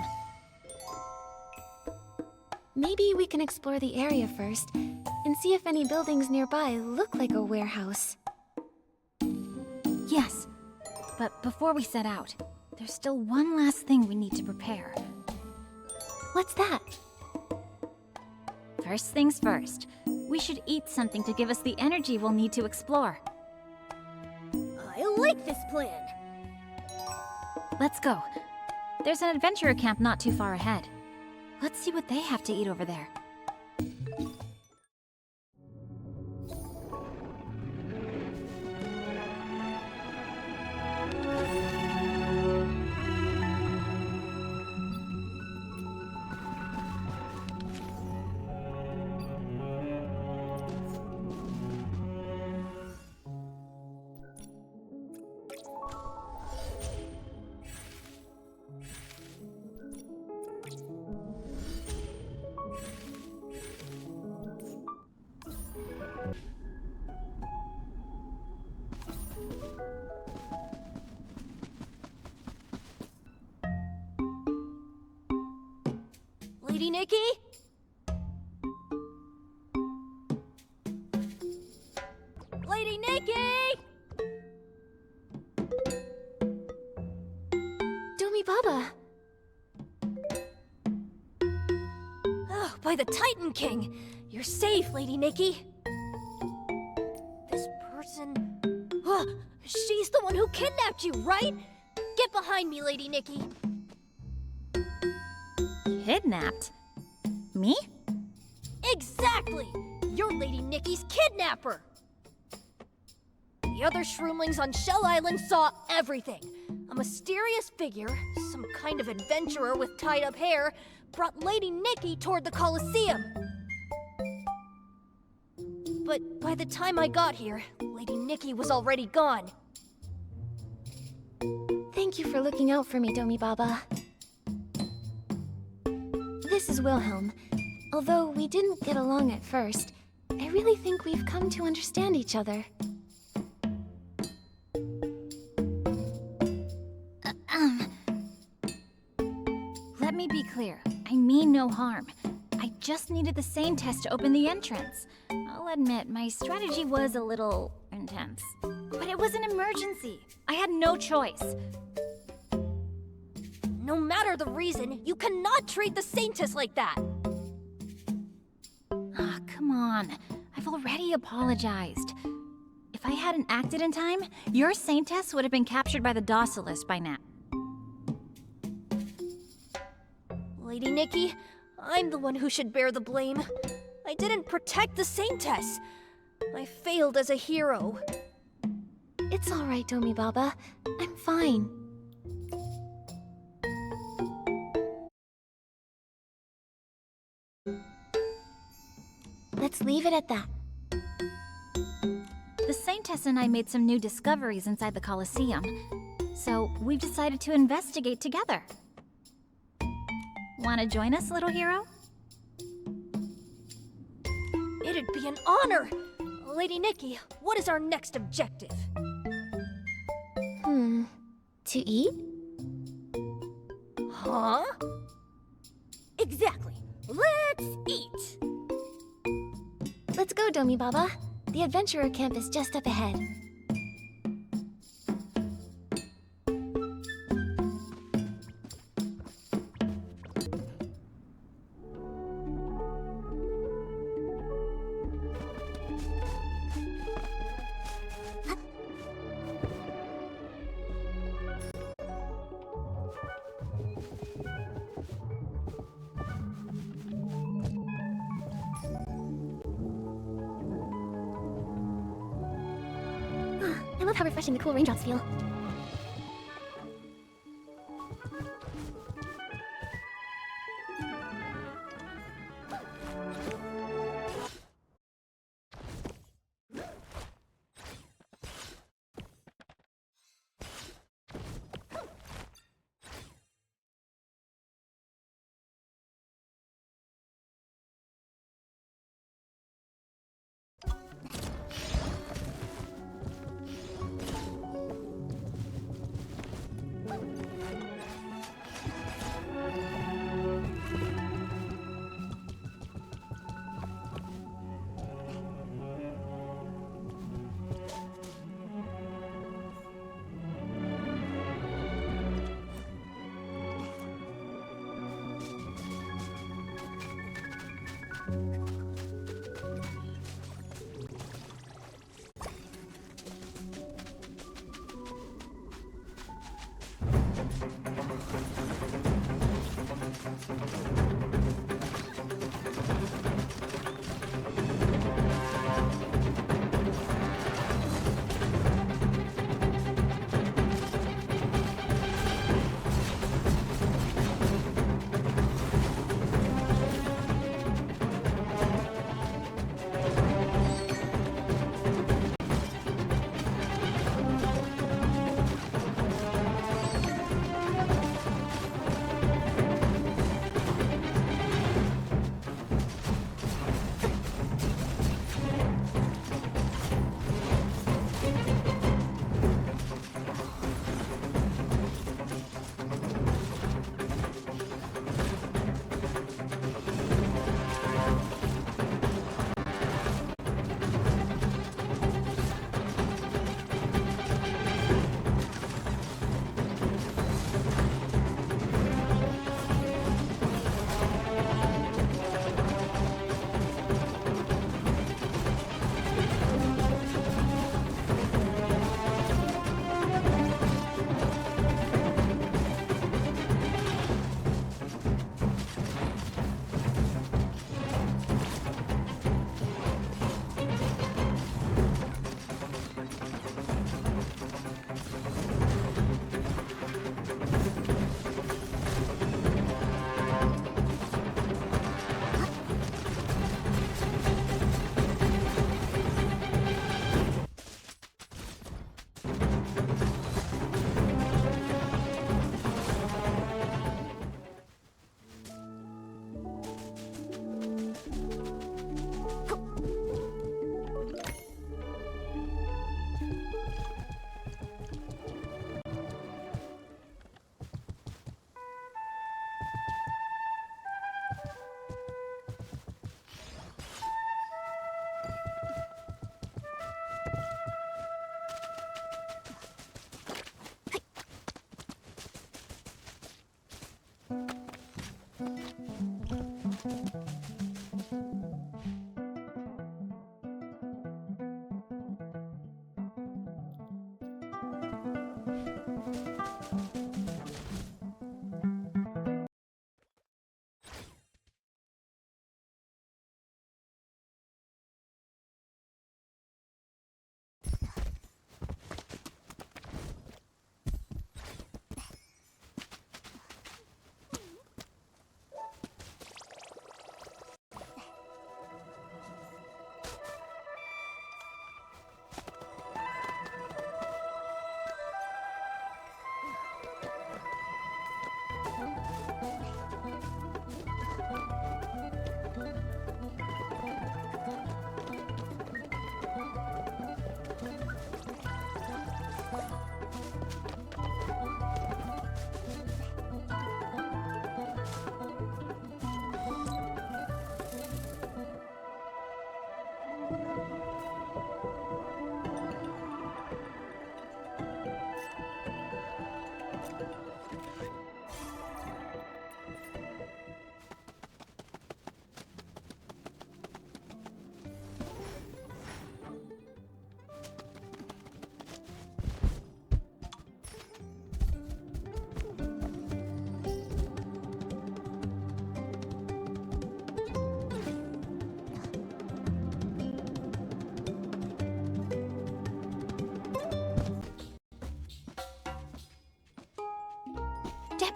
Speaker 2: Maybe we can explore the area first, and see if any buildings nearby look like a warehouse.
Speaker 4: Yes, but before we set out, there's still one last thing we need to prepare.
Speaker 2: What's that?
Speaker 4: First things first, we should eat something to give us the energy we'll need to explore.
Speaker 1: I like this plan.
Speaker 4: Let's go. There's an adventurer camp not too far ahead. Let's see what they have to eat over there. Lady Nikki? Lady Nikki!
Speaker 2: Domi Baba!
Speaker 1: By the Titan King! You're safe, Lady Nikki. This person... she's the one who kidnapped you, right? Get behind me, Lady Nikki.
Speaker 4: Kidnapped? Me?
Speaker 1: Exactly! You're Lady Nikki's kidnapper! The other shroomlings on Shell Island saw everything. A mysterious figure, some kind of adventurer with tied-up hair, brought Lady Nikki toward the Colosseum. But by the time I got here, Lady Nikki was already gone.
Speaker 2: Thank you for looking out for me, Domi Baba. This is Wilhelm. Although we didn't get along at first, I really think we've come to understand each other.
Speaker 4: Let me be clear. I mean no harm. I just needed the same test to open the entrance. I'll admit, my strategy was a little intense. But it was an emergency. I had no choice.
Speaker 1: No matter the reason, you cannot treat the Saintess like that!
Speaker 4: Ah, come on. I've already apologized. If I hadn't acted in time, your Saintess would have been captured by the docilists by now.
Speaker 1: Lady Nikki, I'm the one who should bear the blame. I didn't protect the Saintess. I failed as a hero.
Speaker 2: It's all right, Domi Baba. I'm fine. Let's leave it at that.
Speaker 4: The Saintess and I made some new discoveries inside the Colosseum, so we've decided to investigate together. Want to join us, little hero?
Speaker 1: It'd be an honor! Lady Nikki, what is our next objective?
Speaker 2: To eat?
Speaker 1: Huh? Exactly. Let's eat!
Speaker 2: Let's go, Domi Baba. The adventurer camp is just up ahead. I love how refreshing the cool raindrops feel.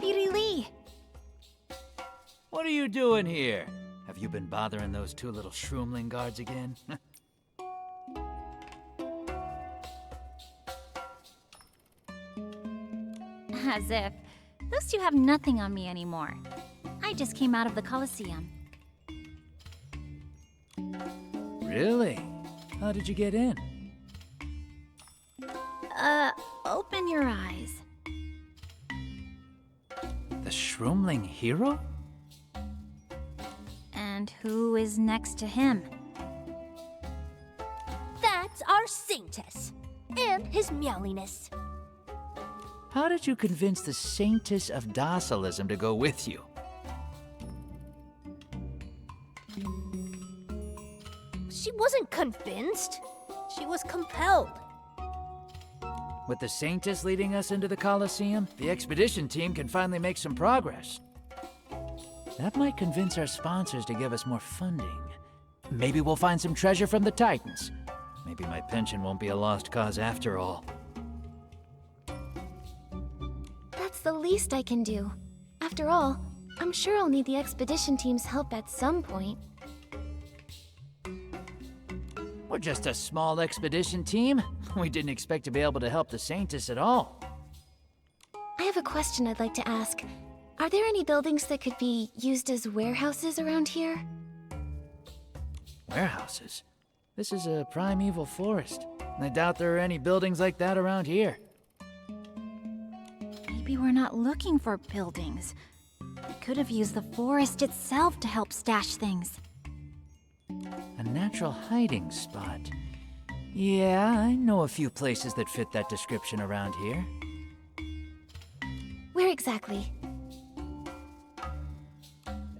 Speaker 4: Deputy Lee!
Speaker 11: What are you doing here? Have you been bothering those two little shroomling guards again?
Speaker 4: As if. Those two have nothing on me anymore. I just came out of the Coliseum.
Speaker 11: Really? How did you get in?
Speaker 4: Open your eyes.
Speaker 11: The shroomling hero?
Speaker 4: And who is next to him?
Speaker 1: That's our Saintess. And his meowliness.
Speaker 11: How did you convince the Saintess of Docilism to go with you?
Speaker 1: She wasn't convinced. She was compelled.
Speaker 11: With the Saintess leading us into the Coliseum, the expedition team can finally make some progress. That might convince our sponsors to give us more funding. Maybe we'll find some treasure from the Titans. Maybe my pension won't be a lost cause after all.
Speaker 2: That's the least I can do. After all, I'm sure I'll need the expedition team's help at some point.
Speaker 11: We're just a small expedition team. We didn't expect to be able to help the Saintess at all.
Speaker 2: I have a question I'd like to ask. Are there any buildings that could be used as warehouses around here?
Speaker 11: Warehouses? This is a primeval forest. I doubt there are any buildings like that around here.
Speaker 4: Maybe we're not looking for buildings. We could have used the forest itself to help stash things.
Speaker 11: A natural hiding spot. Yeah, I know a few places that fit that description around here.
Speaker 2: Where exactly?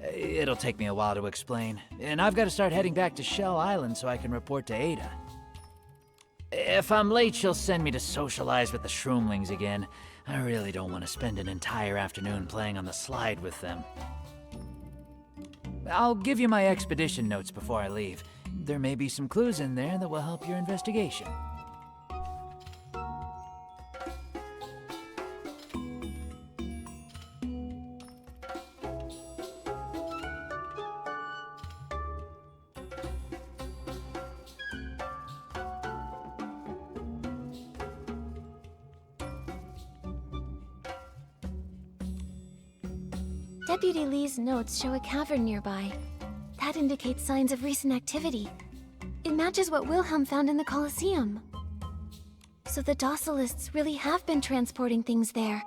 Speaker 11: It'll take me a while to explain, and I've got to start heading back to Shell Island so I can report to Ada. If I'm late, she'll send me to socialize with the shroomlings again. I really don't want to spend an entire afternoon playing on the slide with them. I'll give you my expedition notes before I leave. There may be some clues in there that will help your investigation.
Speaker 2: Deputy Lee's notes show a cavern nearby. That indicates signs of recent activity. It matches what Wilhelm found in the Coliseum. So the docilists really have been transporting things there.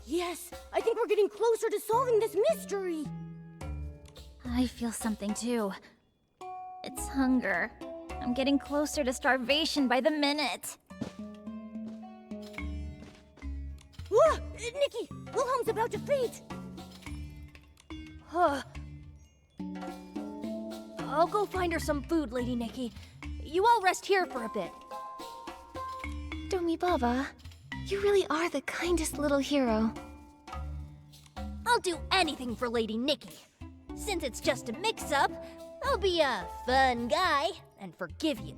Speaker 1: Yes, I think we're getting closer to solving this mystery.
Speaker 4: I feel something too. It's hunger. I'm getting closer to starvation by the minute.
Speaker 1: Whoa! Nikki! Wilhelm's about to faint! Huh. I'll go find her some food, Lady Nikki. You all rest here for a bit.
Speaker 2: Domi Baba, you really are the kindest little hero.
Speaker 1: I'll do anything for Lady Nikki. Since it's just a mix-up, I'll be a fun guy and forgive you.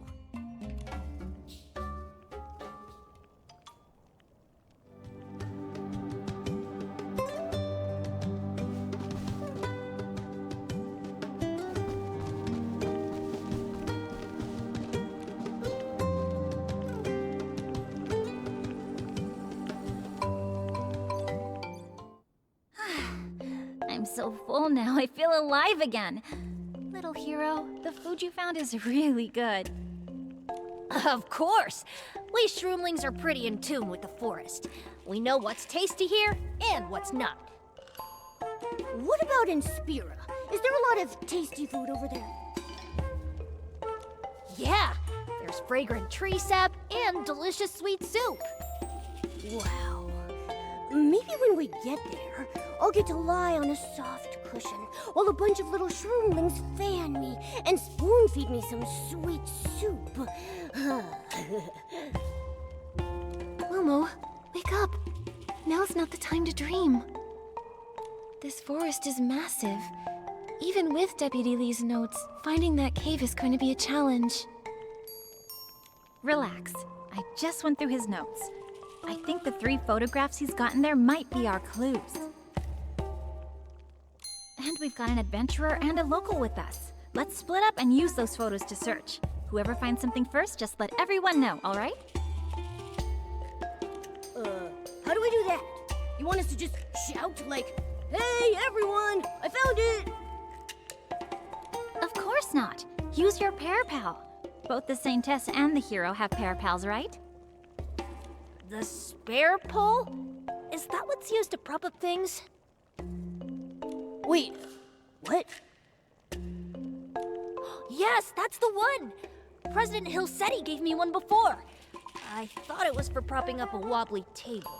Speaker 4: I'm so full now, I feel alive again. Little hero, the food you found is really good.
Speaker 1: Of course! We shroomlings are pretty in tune with the forest. We know what's tasty here and what's not. What about in Spira? Is there a lot of tasty food over there? Yeah, there's fragrant tree sap and delicious sweet soup. Wow. Maybe when we get there, I'll get to lie on a soft cushion while a bunch of little shroomlings fan me and spoon-feed me some sweet soup.
Speaker 2: Momo, wake up. Now's not the time to dream. This forest is massive. Even with Deputy Lee's notes, finding that cave is going to be a challenge.
Speaker 4: Relax. I just went through his notes. I think the 3 photographs he's gotten there might be our clues. And we've got an adventurer and a local with us. Let's split up and use those photos to search. Whoever finds something first, just let everyone know, all right?
Speaker 1: How do we do that? You want us to just shout like, "Hey, everyone, I found it!"
Speaker 4: Of course not. Use your pair pal. Both the Saintess and the hero have pair pals, right?
Speaker 1: The spare pole? Is that what's used to prop up things? Wait, what? Yes, that's the one! President Hilsetti gave me one before. I thought it was for propping up a wobbly table.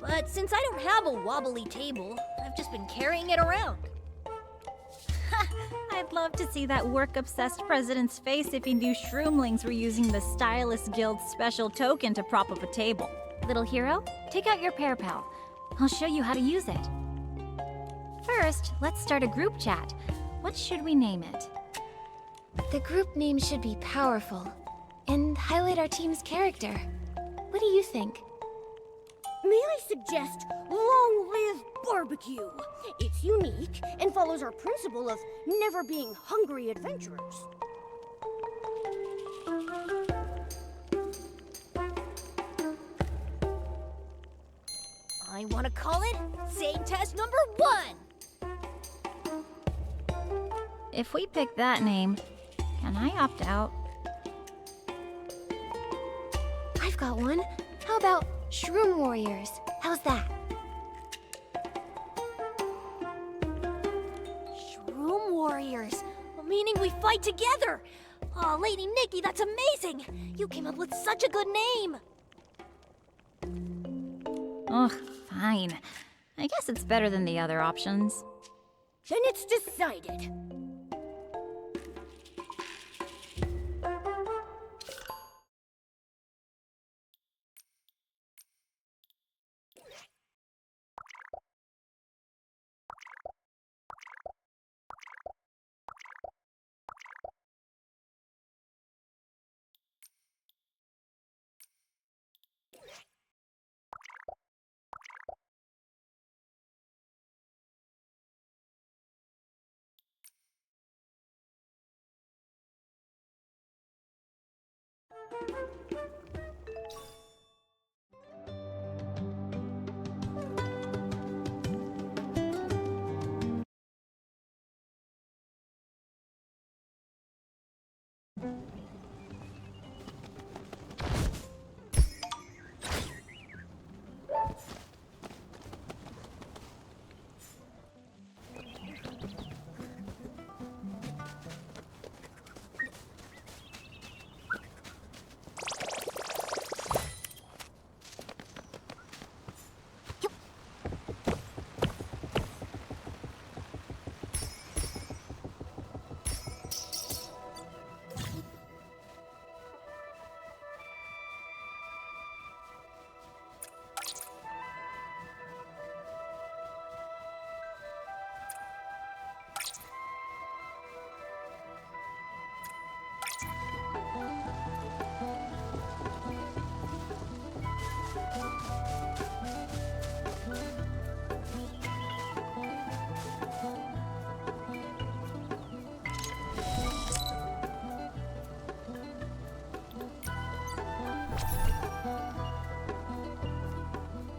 Speaker 1: But since I don't have a wobbly table, I've just been carrying it around.
Speaker 4: I'd love to see that work-obsessed president's face if he knew Shroomlings were using the Stylist Guild's special token to prop up a table. Little hero, take out your pair pal. I'll show you how to use it. First, let's start a group chat. What should we name it?
Speaker 2: The group name should be powerful and highlight our team's character. What do you think?
Speaker 1: May I suggest Long Live Barbecue? It's unique and follows our principle of never being hungry adventurers. I want to call it Saintess number 1!
Speaker 4: If we pick that name, can I opt out?
Speaker 2: I've got one. How about Shroom Warriors? How's that?
Speaker 1: Shroom Warriors, meaning we fight together! Aw, Lady Nikki, that's amazing! You came up with such a good name!
Speaker 4: Ugh, fine. I guess it's better than the other options.
Speaker 1: Then it's decided.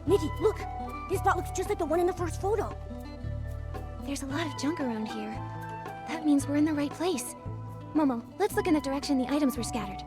Speaker 1: Nikki, look! This spot looks just like the one in the first photo.
Speaker 2: There's a lot of junk around here. That means we're in the right place. Momo, let's look in the direction the items were scattered.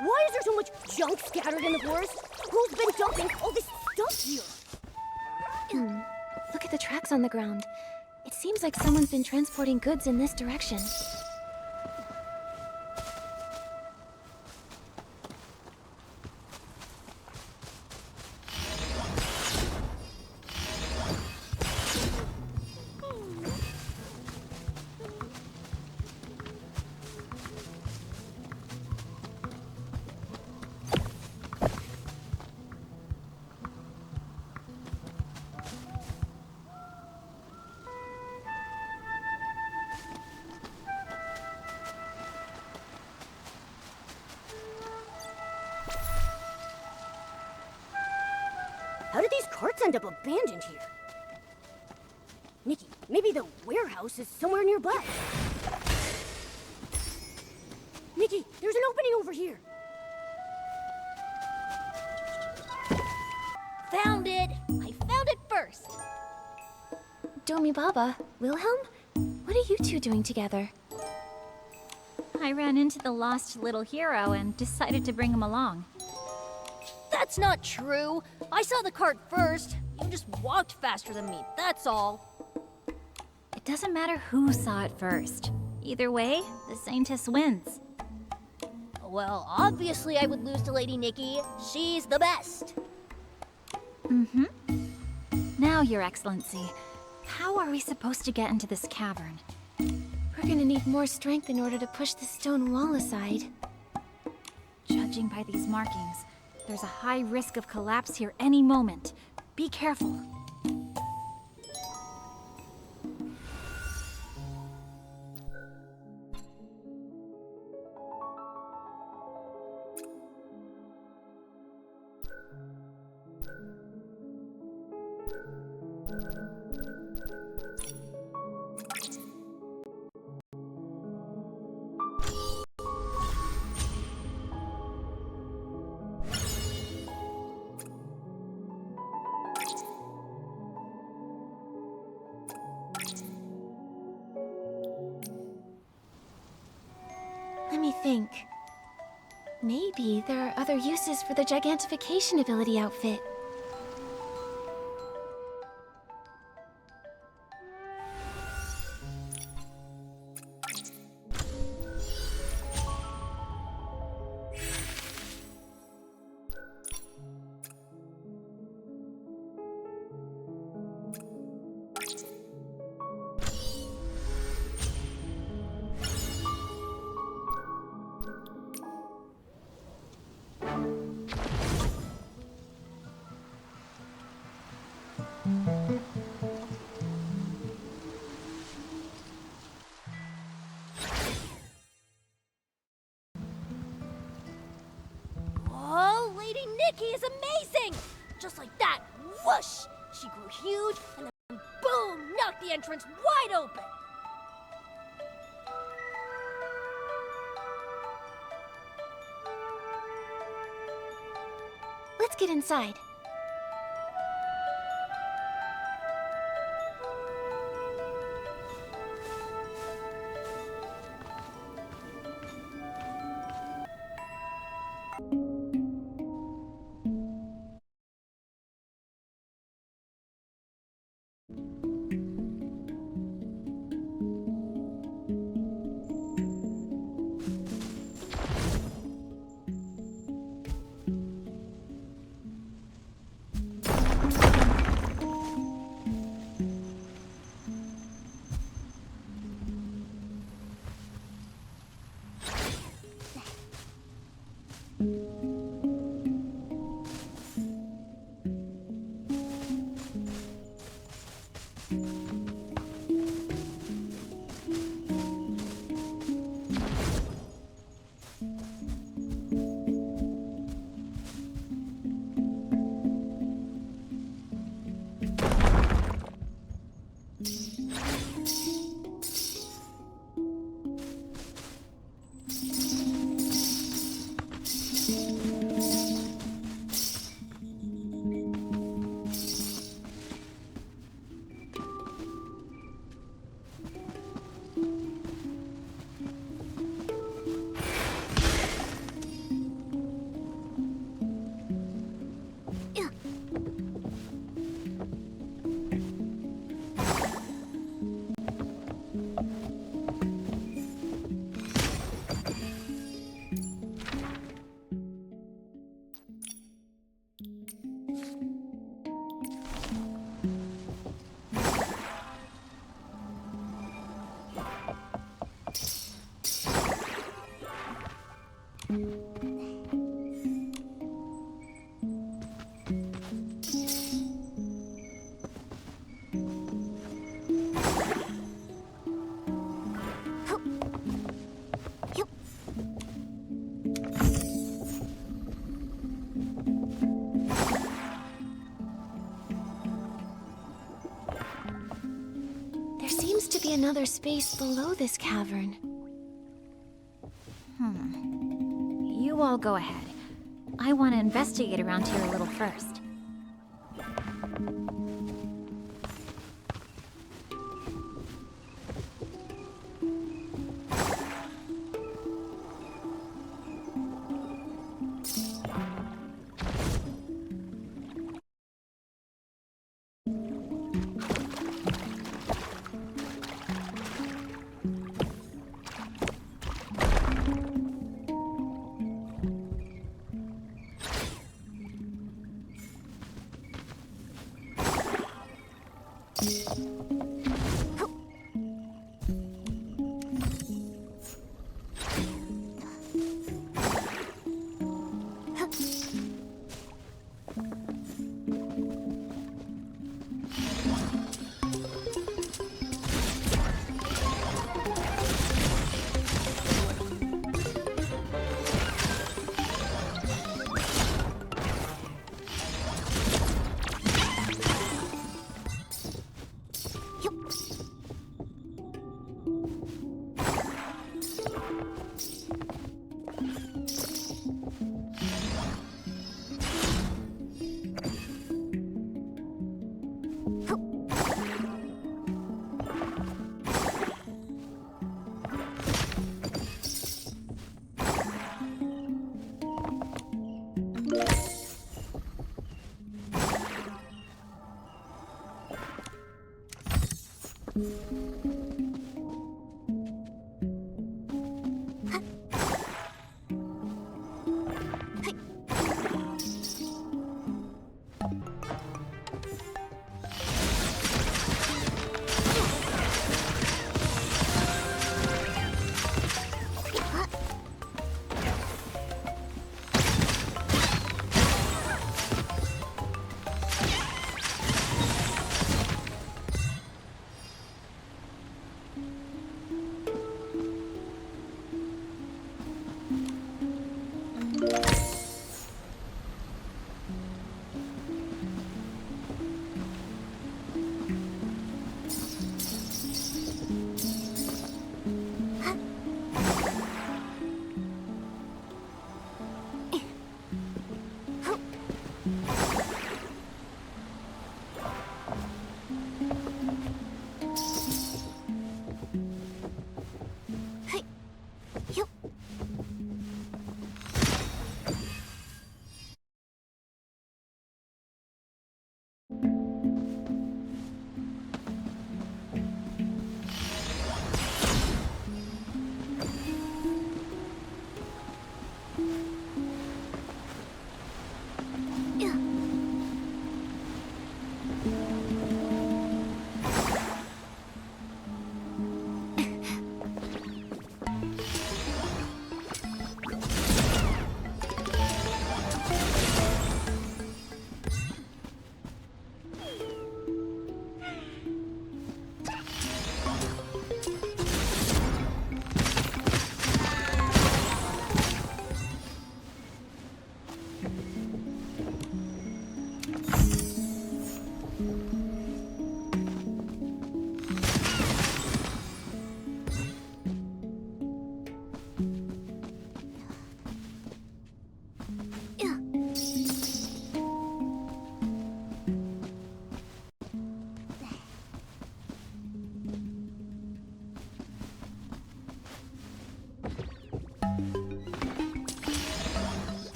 Speaker 1: Why is there so much junk scattered in the forest? Who's been dumping all this stuff here?
Speaker 2: Look at the tracks on the ground. It seems like someone's been transporting goods in this direction.
Speaker 1: How did these carts end up abandoned here? Nikki, maybe the warehouse is somewhere nearby. Nikki, there's an opening over here.
Speaker 4: Found it! I found it first!
Speaker 2: Domi Baba, Wilhelm? What are you two doing together?
Speaker 4: I ran into the lost little hero and decided to bring him along.
Speaker 1: That's not true. I saw the cart first. You just walked faster than me, that's all.
Speaker 4: It doesn't matter who saw it first. Either way, the Saintess wins.
Speaker 1: Well, obviously I would lose to Lady Nikki. She's the best.
Speaker 4: Now, Your Excellency, how are we supposed to get into this cavern?
Speaker 2: We're gonna need more strength in order to push the stone wall aside.
Speaker 4: Judging by these markings, there's a high risk of collapse here any moment. Be careful.
Speaker 2: Let me think. Maybe there are other uses for the gigantification ability outfit.
Speaker 1: Oh, Lady Nikki is amazing! Just like that, whoosh! She grew huge, and then boom! Knocked the entrance wide open!
Speaker 2: Let's get inside. be another space below this cavern.
Speaker 4: You all go ahead. I want to investigate around here a little first.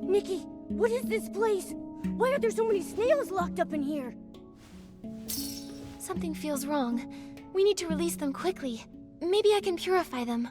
Speaker 1: Nikki, what is this place? Why are there so many snails locked up in here?
Speaker 2: Something feels wrong. We need to release them quickly. Maybe I can purify them.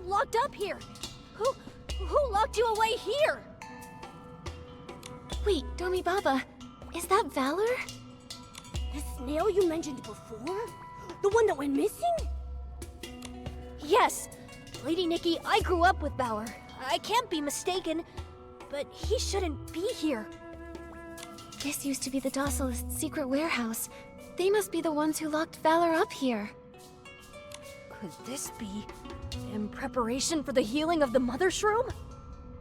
Speaker 1: Locked up here? Who locked you away here?
Speaker 2: Wait, Domi Baba, is that Valor?
Speaker 1: The snail you mentioned before? The one that went missing? Yes. Lady Nikki, I grew up with Bauer. I can't be mistaken, but he shouldn't be here.
Speaker 2: This used to be the Docilists' secret warehouse. They must be the ones who locked Valor up here.
Speaker 1: Could this be in preparation for the healing of the Mother Shroom?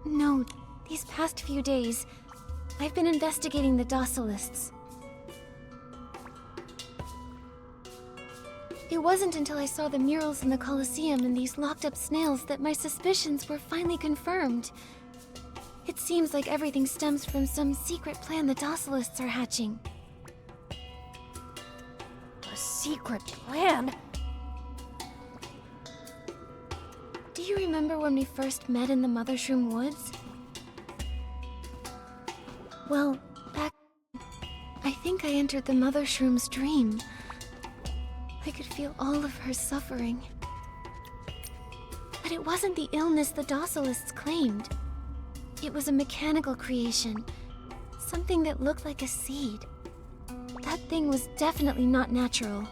Speaker 2: No, these past few days, I've been investigating the Docilists. It wasn't until I saw the murals in the Colosseum and these locked-up snails that my suspicions were finally confirmed. It seems like everything stems from some secret plan the Docilists are hatching.
Speaker 1: A secret plan?
Speaker 2: Do you remember when we first met in the Mother Shroom Woods? Well, I think I entered the Mother Shroom's dream. I could feel all of her suffering. But it wasn't the illness the Docilists claimed. It was a mechanical creation, Something that looked like a seed. That thing was definitely not natural.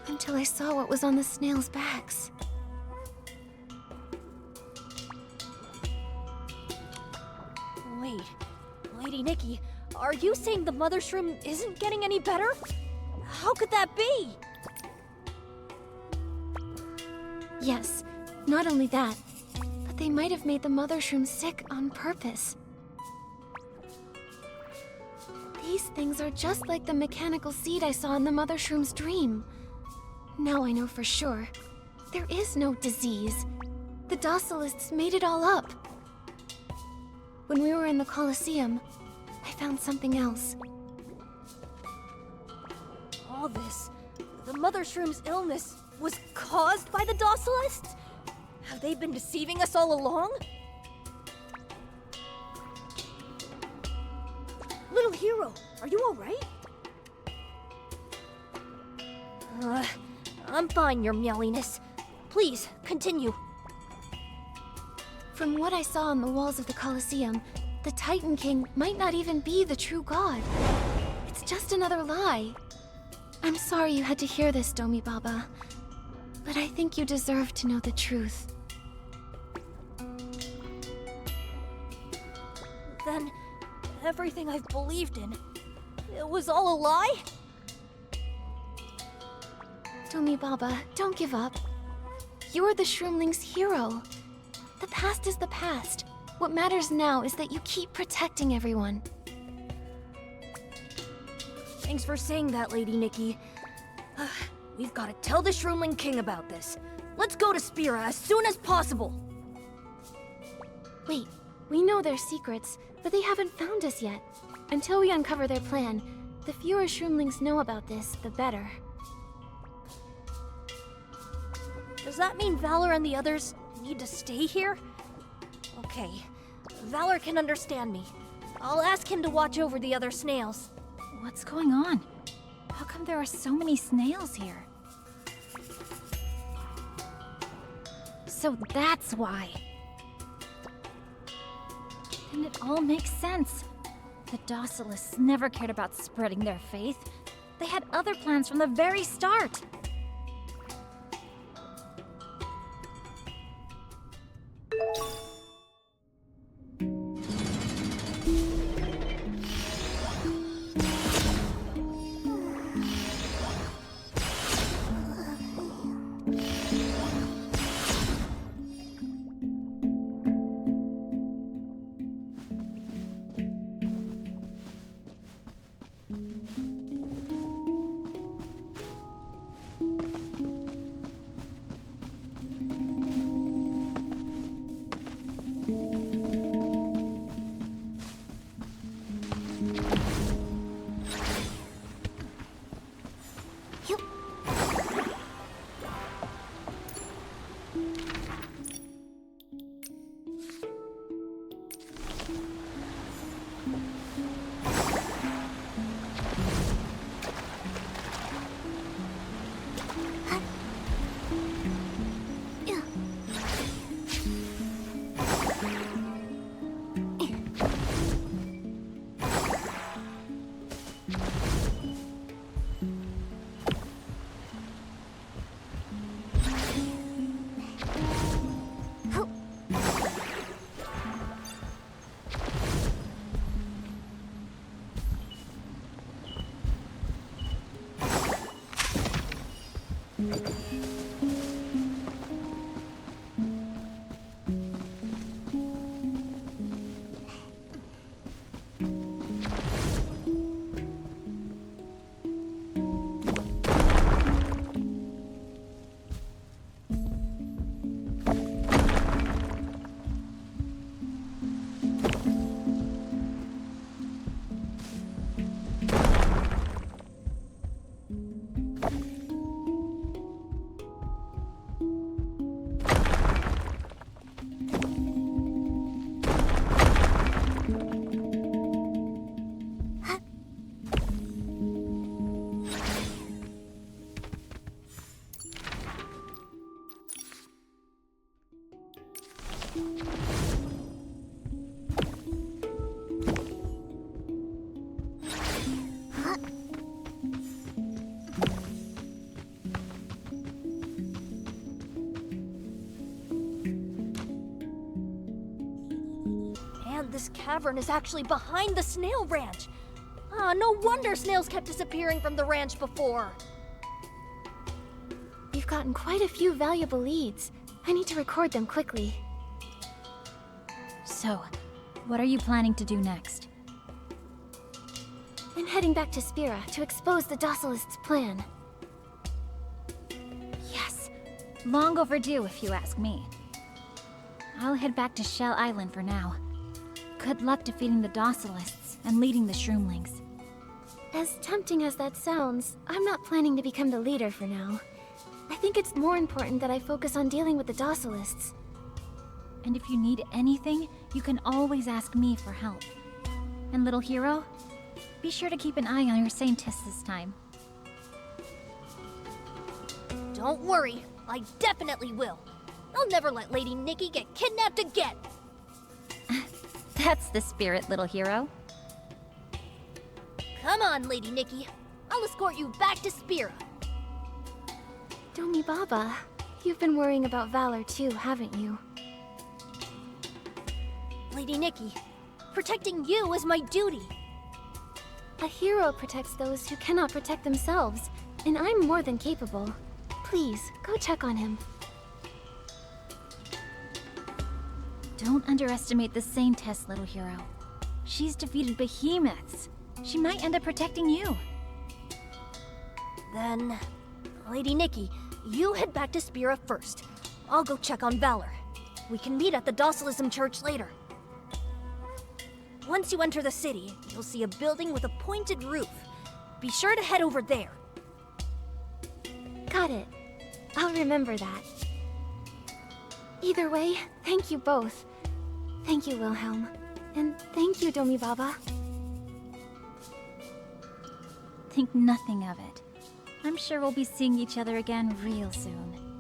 Speaker 2: Until I saw what was on the snails' backs.
Speaker 1: Wait, Lady Nikki, are you saying the mother shroom isn't getting any better? How could that be?
Speaker 2: Yes, not only that, but they might have made the mother shroom sick on purpose. These things are just like the mechanical seed I saw in the mother shroom's dream. Now I know for sure. There is no disease. The docilists made it all up. When we were in the Colosseum, I found something else.
Speaker 1: All this, the mother shroom's illness, was caused by the docilists? Have they been deceiving us all along? Little hero, are you all right? I'm fine, your meowiness. Please, continue.
Speaker 2: From what I saw on the walls of the Colosseum, the Titan King might not even be the true god. It's just another lie. I'm sorry you had to hear this, Domi Baba, but I think you deserve to know the truth.
Speaker 1: Then, everything I've believed in, it was all a lie?
Speaker 2: Domi Baba, don't give up. You're the Shroomling's hero. The past is the past. What matters now is that you keep protecting everyone.
Speaker 1: Thanks for saying that, Lady Nikki. We've got to tell the Shroomling King about this. Let's go to Spira as soon as possible.
Speaker 2: Wait, we know their secrets, but they haven't found us yet. Until we uncover their plan, the fewer Shroomlings know about this, the better.
Speaker 1: Does that mean Valor and the others need to stay here? Okay, Valor can understand me. I'll ask him to watch over the other snails.
Speaker 4: What's going on? How come there are so many snails here? So that's why. And it all makes sense. The docilists never cared about spreading their faith. They had other plans from the very start.
Speaker 1: And this cavern is actually behind the snail ranch. Ah, no wonder snails kept disappearing from the ranch before.
Speaker 2: We've gotten quite a few valuable leads. I need to record them quickly.
Speaker 4: So, what are you planning to do next?
Speaker 2: I'm heading back to Spira to expose the docilists' plan.
Speaker 4: Yes! Long overdue, if you ask me. I'll head back to Shell Island for now. Good luck defeating the docilists and leading the shroomlings.
Speaker 2: As tempting as that sounds, I'm not planning to become the leader for now. I think it's more important that I focus on dealing with the docilists.
Speaker 4: And if you need anything, you can always ask me for help. And little hero, be sure to keep an eye on your Saintess this time.
Speaker 1: Don't worry, I definitely will. I'll never let Lady Nikki get kidnapped again.
Speaker 4: That's the spirit, little hero.
Speaker 1: Come on, Lady Nikki. I'll escort you back to Spira.
Speaker 2: Domi Baba, you've been worrying about Valor too, haven't you?
Speaker 1: Lady Nikki, protecting you is my duty.
Speaker 2: A hero protects those who cannot protect themselves, and I'm more than capable. Please, go check on him.
Speaker 4: Don't underestimate the Saintess, little hero. She's defeated behemoths. She might end up protecting you.
Speaker 1: Then, Lady Nikki, you head back to Spira first. I'll go check on Valor. We can meet at the Docilism Church later. Once you enter the city, you'll see a building with a pointed roof. Be sure to head over there.
Speaker 2: Got it. I'll remember that. Either way, thank you both. Thank you, Wilhelm. And thank you, Domi Baba.
Speaker 4: Think nothing of it. I'm sure we'll be seeing each other again real soon.